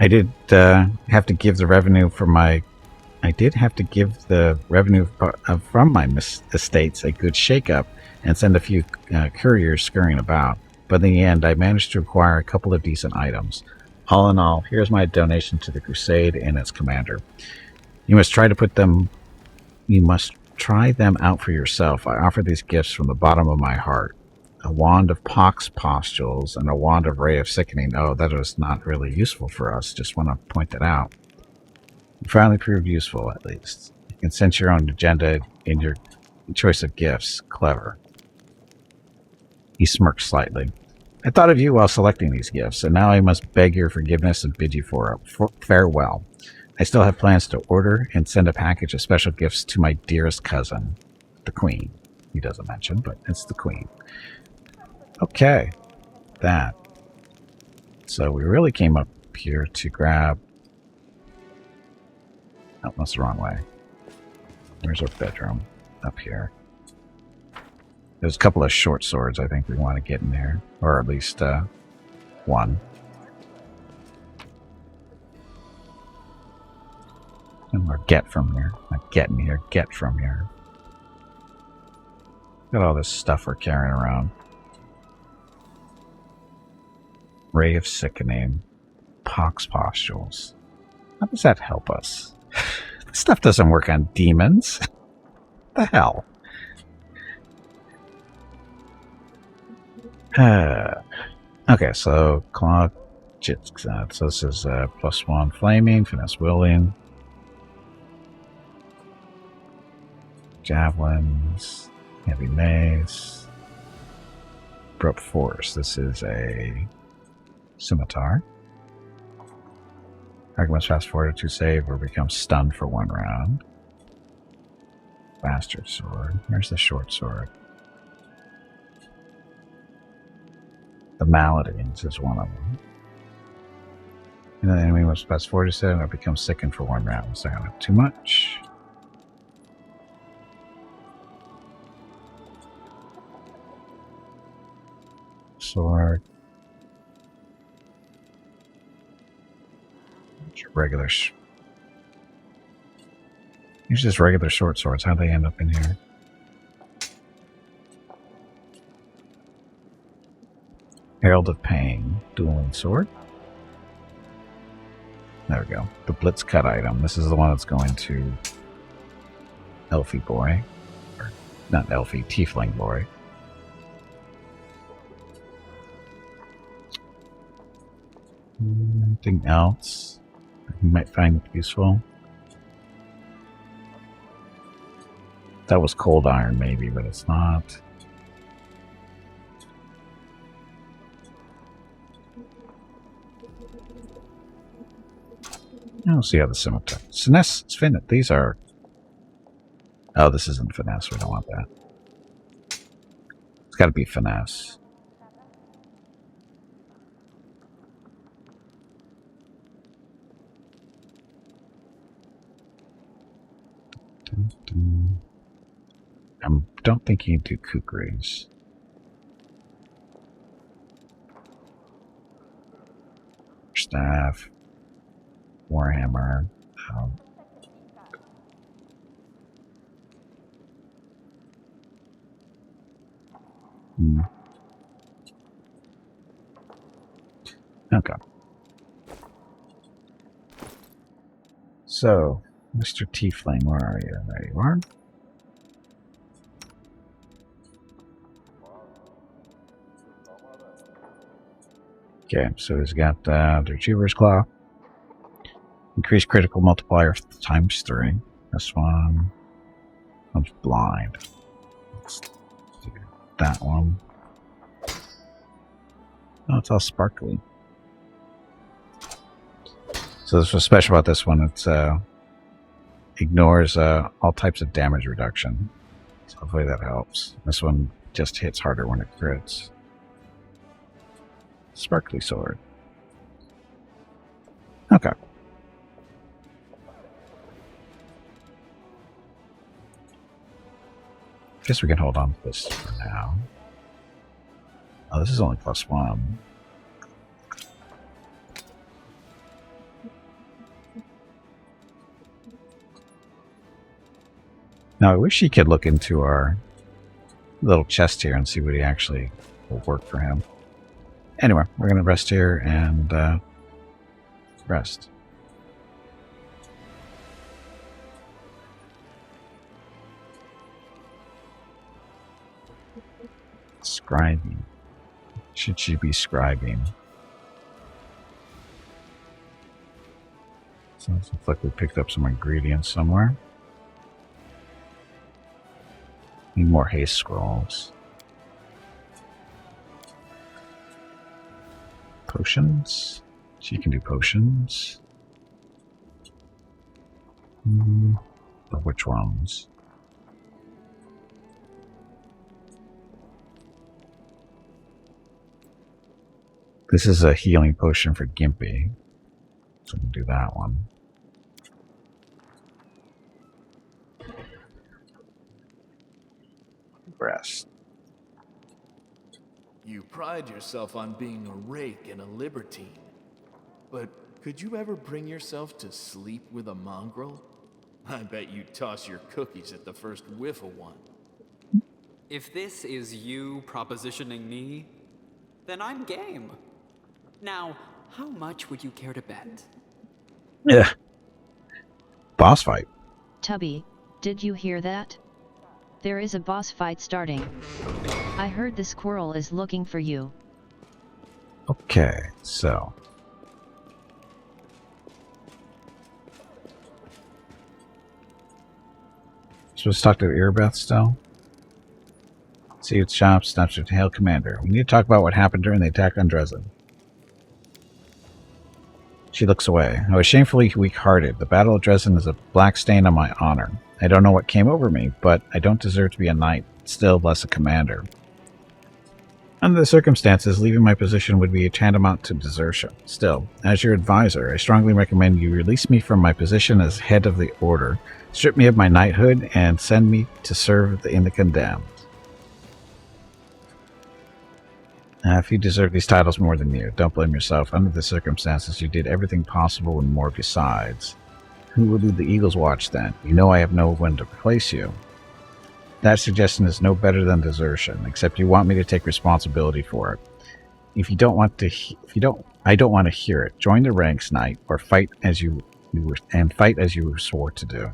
I did have to give the revenue from my estates a good shake-up and send a few couriers scurrying about, but in the end I managed to acquire a couple of decent items. All in all, here's my donation to the Crusade and its commander. You must try them out for yourself. I offer these gifts from the bottom of my heart. A wand of pox pustules and a wand of ray of sickening. Oh, that is not really useful for us. Just want to point that out. You finally proved useful, at least. You can sense your own agenda in your choice of gifts. Clever. He smirked slightly. I thought of you while selecting these gifts, and now I must beg your forgiveness and bid you farewell. I still have plans to order and send a package of special gifts to my dearest cousin, the Queen. He doesn't mention, but it's the Queen. Okay, that. So we really came up here to grab... Oh, that's the wrong way. Where's our bedroom? Up here. There's a couple of short swords I think we want to get in there. Or at least one. And we're get from here. Not getting here, get from here. Look at all this stuff we're carrying around. Ray of Sickening. Pox pustules. How does that help us? This stuff doesn't work on demons. What the hell? Okay, so clock, so this is +1 flaming, finesse wielding, javelins, heavy mace, abrupt force. This is a Scimitar. Target must fast forward to save or become stunned for 1 round. Bastard sword. Where's the short sword? The Maladies is one of them. And the enemy must fast forward to save or become sickened for 1 round. So I don't have too much. Sword. Regular. These are just regular short swords. How'd they end up in here? Herald of Pain. Dueling sword. There we go. The Blitz cut item. This is the one that's going to Elfie Boy. Or, not Elfie, Tiefling Boy. Anything else you might find useful? That was Cold Iron, maybe, but it's not. I'll see how the scimitar. Finesse, finesse. These are. Oh, this isn't finesse. We don't want that. It's got to be finesse. I don't think you can do kukris. Staff. Warhammer. Okay. So, Mr. Tiefling, where are you? There you are. Okay, so he's got the Retriever's Claw. Increase critical multiplier times 3. This one. I'm blind. Let's do that one. Oh, it's all sparkly. So this was special about this one. It's ignores all types of damage reduction. So hopefully that helps. This one just hits harder when it crits. Sparkly sword. Okay. Guess we can hold on to this for now. Oh, this is only +1. Now, I wish he could look into our little chest here and see what he actually will work for him. Anyway, we're going to rest here and rest. Scribing. Should she be scribing? So it looks like we picked up some ingredients somewhere. Need more haste scrolls. Potions. She can do potions. But which ones? This is a healing potion for Gimpy. So we can do that one. Rest. You pride yourself on being a rake and a libertine. But could you ever bring yourself to sleep with a mongrel? I bet you'd toss your cookies at the first whiff of one. If this is you propositioning me, then I'm game. Now, how much would you care to bet? Yeah. Boss fight. Tubby, did you hear that? There is a boss fight starting. I heard the squirrel is looking for you. Okay, so. Supposed to talk to Earbeth still? See its shop, snaps to Hail Commander. We need to talk about what happened during the attack on Dresden. She looks away. I was shamefully weak-hearted. The Battle of Dresden is a black stain on my honor. I don't know what came over me, but I don't deserve to be a knight, still less a commander. Under the circumstances, leaving my position would be tantamount to desertion. Still, as your advisor, I strongly recommend you release me from my position as head of the Order, strip me of my knighthood, and send me to serve in the condemned. If you deserve these titles more than you, don't blame yourself. Under the circumstances, you did everything possible and more besides. Who will lead the Eagle's Watch then? You know I have no one to replace you. That suggestion is no better than desertion, except you want me to take responsibility for it. If you don't want to, I don't want to hear it. Join the ranks, knight, or fight as you swore to do.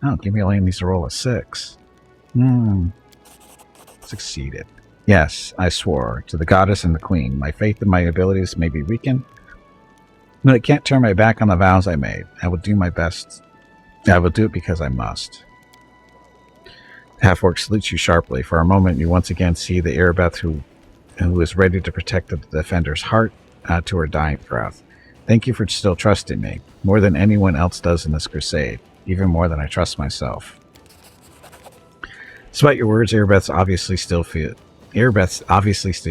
Oh, Gimpy only needs to roll a 6. Succeeded. Yes, I swore to the goddess and the queen. My faith and my abilities may be weakened, but I can't turn my back on the vows I made. I will do my best. I will do it because I must. Half-orc salutes you sharply. For a moment, you once again see the Erebeth who is ready to protect the defender's heart to her dying breath. Thank you for still trusting me, more than anyone else does in this crusade, even more than I trust myself. Despite your words, Erebeth obviously still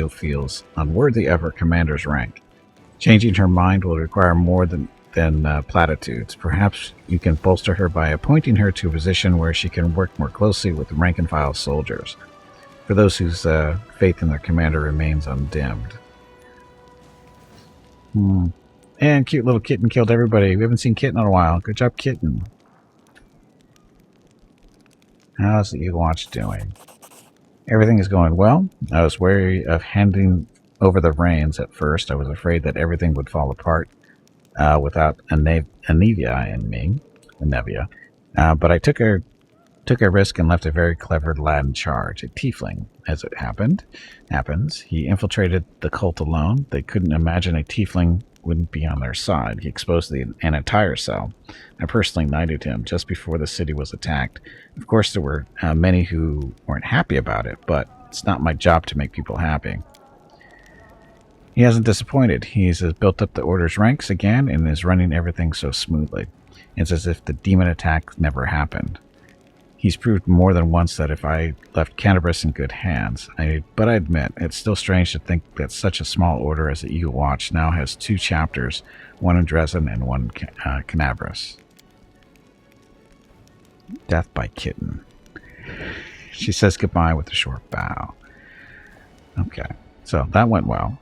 feels unworthy of her commander's rank. Changing her mind will require more than platitudes. Perhaps you can bolster her by appointing her to a position where she can work more closely with the rank-and-file soldiers, for those whose faith in their commander remains undimmed. And cute little kitten killed everybody. We haven't seen Kitten in a while. Good job, Kitten. How's the Eagle Watch doing? Everything is going well. I was wary of handing over the reins at first. I was afraid that everything would fall apart without Anevia in me. But I took a risk and left a very clever lad in charge, a tiefling, as it happens. He infiltrated the cult alone. They couldn't imagine a tiefling wouldn't be on their side. He exposed an entire cell. I personally knighted him just before the city was attacked. Of course, there were many who weren't happy about it, but it's not my job to make people happy. He hasn't disappointed. He's built up the Order's ranks again and is running everything so smoothly. It's as if the demon attack never happened. He's proved more than once that if I left Canterbury in good hands, but I admit, it's still strange to think that such a small order as the Eagle Watch now has 2 chapters, one in Dresden and one in Canterbury. Death by Kitten. She says goodbye with a short bow. Okay, so that went well.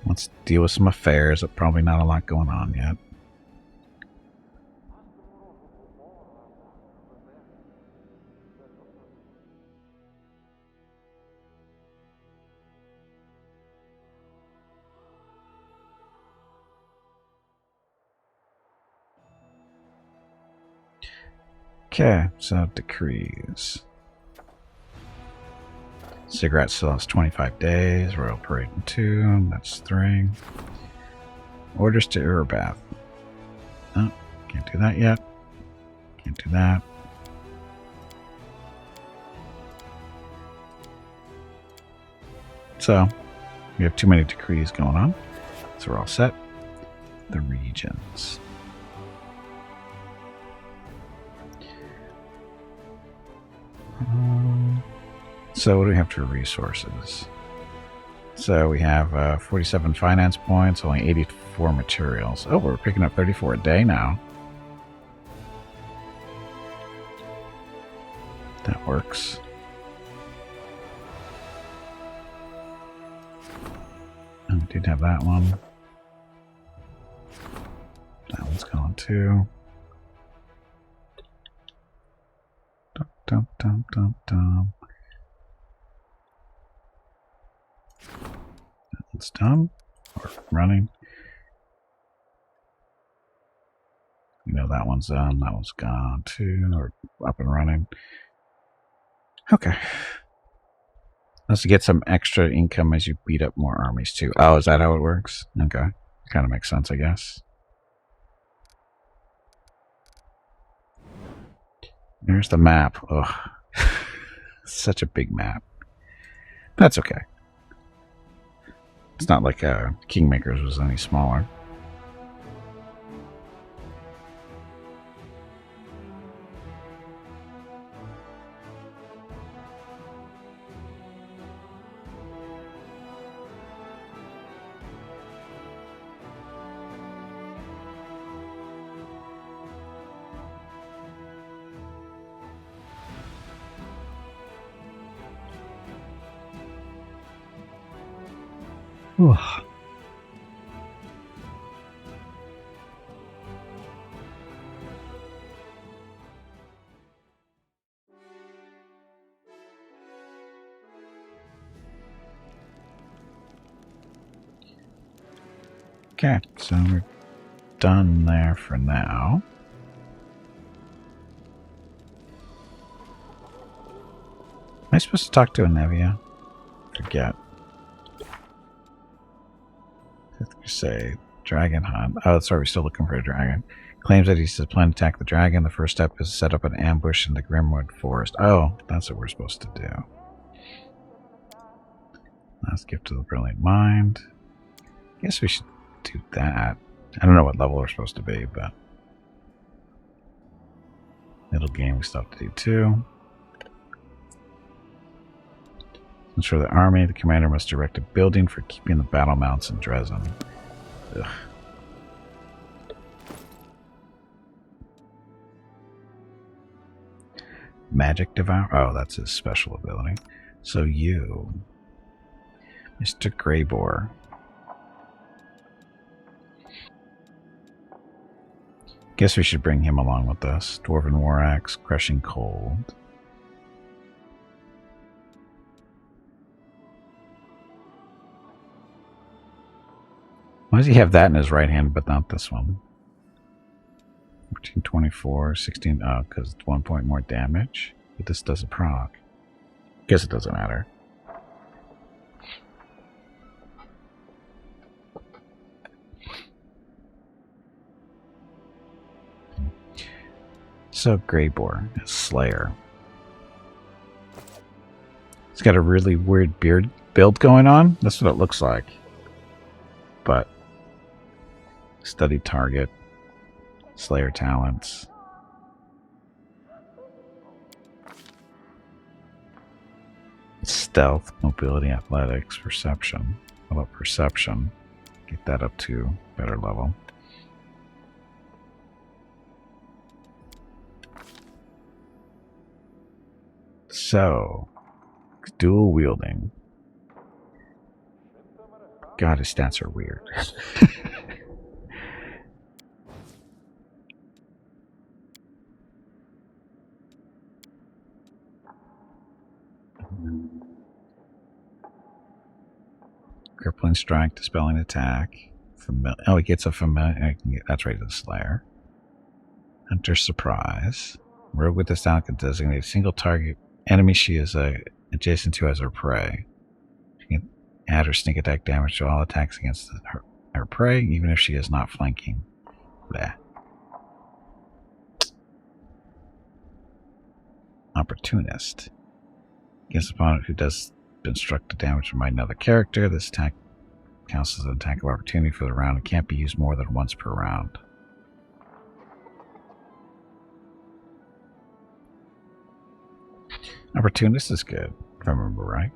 Let's deal with some affairs. Probably not a lot going on yet. Okay, so decrees. Cigarette still has 25 days. Royal Parade in 2. That's 3. Orders to Erebeth. Oh, can't do that yet. Can't do that. So, we have too many decrees going on. So we're all set. The regions. So what do we have for resources? So we have 47 finance points, only 84 materials. Oh, we're picking up 34 a day now. That works. And we did have that one. That one's gone too. Dum, dum, dum, dum. That one's done. Or running. You know that one's done. That one's gone too. Or up and running. Okay. Let's get some extra income as you beat up more armies too. Oh, is that how it works? Okay. Kind of makes sense, I guess. There's the map. Ugh. Such a big map. That's okay. It's not like Kingmaker's was any smaller. Whew. Okay, so we're done there for now. Am I supposed to talk to Anevia? Forget. Say dragon hunt. Oh, that's right. We're still looking for a dragon. Claims that he's planning to attack the dragon. The first step is to set up an ambush in the Grimwood Forest. Oh, that's what we're supposed to do. Last gift to the brilliant mind. Guess we should do that. I don't know what level we're supposed to be, but middle game stuff to do too. Ensure the army. The commander must direct a building for keeping the battle mounts in Dresden. Ugh. Magic Devour? Oh, that's his special ability. So you, Mr. Greybore. Guess we should bring him along with us. Dwarven War Axe, Crushing Cold. Why does he have that in his right hand, but not this one? 1424, 16. Oh, because it's 1 point more damage. But this doesn't proc. Guess it doesn't matter. So, Greybore is Slayer. He's got a really weird beard build going on. That's what it looks like. But study target, Slayer talents. Stealth, mobility, athletics, perception. How about perception? Get that up to better level. So, dual wielding. God, his stats are weird. Crippling strike, dispelling attack. Oh, he gets a familiar. That's right, the Slayer. Hunter surprise. Rogue with this talent can designate a single target enemy she is adjacent to as her prey. She can add her sneak attack damage to all attacks against her prey, even if she is not flanking. Blah. Opportunist. Against an opponent who does been struck to damage from another character, this attack counts as an attack of opportunity for the round and can't be used more than once per round. Opportunist is good, if I remember right.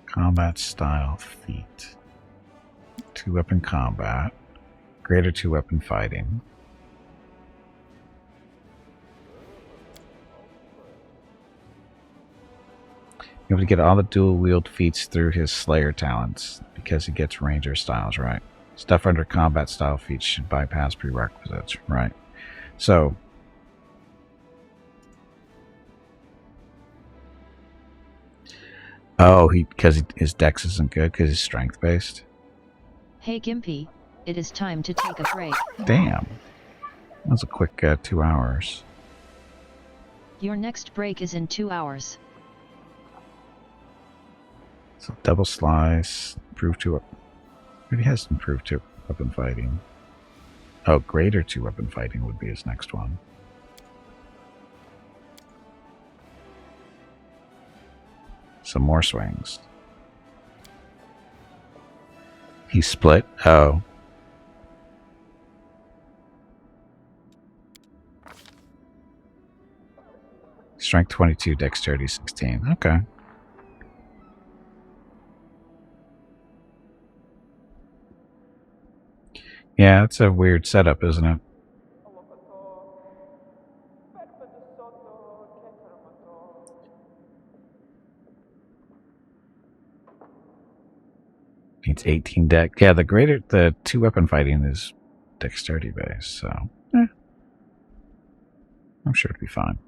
Combat style feat. 2-weapon combat. Greater 2-weapon fighting. You have to get all the dual wield feats through his Slayer talents because he gets Ranger styles, right? Stuff under combat style feats should bypass prerequisites, right? So, oh, because his dex isn't good because he's strength based. Hey Gimpy, it is time to take a break. Damn, that was a quick 2 hours. Your next break is in 2 hours. So double slice, improve two. Maybe he has improved two weapon fighting. Oh, greater two weapon fighting would be his next one. Some more swings. He split. Oh. Strength 22, dexterity 16. Okay. Yeah, it's a weird setup, isn't it? Needs 18 dex. Yeah, the two weapon fighting is dexterity based, so I'm sure it'll be fine.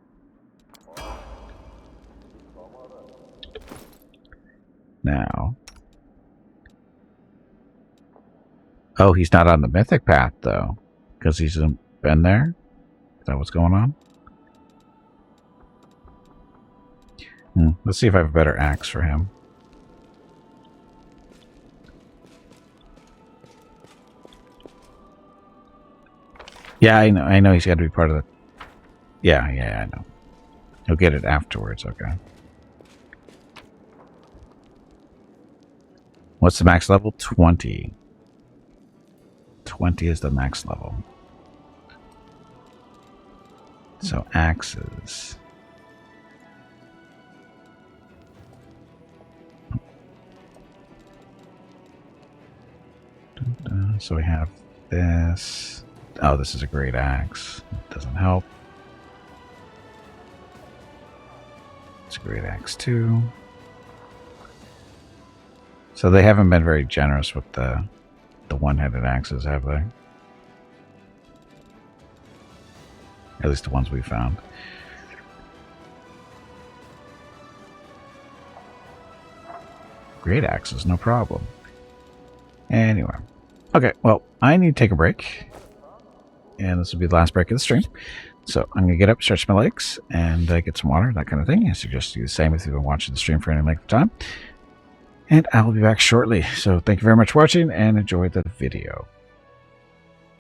Now, oh, he's not on the mythic path though, because he's been there. Is that what's going on? Let's see if I have a better axe for him. Yeah, I know he's got to be part of the... Yeah, I know. He'll get it afterwards, okay. What's the max level? 20. 20 is the max level. So, axes. So we have this... Oh, this is a great axe. It doesn't help. It's a great axe too. So they haven't been very generous with the one-handed axes, have they? At least the ones we found. Great axes, no problem. Anyway. Okay, well, I need to take a break. And this will be the last break of the stream. So I'm going to get up, stretch my legs, and get some water, that kind of thing. I suggest you do the same if you've been watching the stream for any length of time. And I will be back shortly. So thank you very much for watching, and enjoy the video.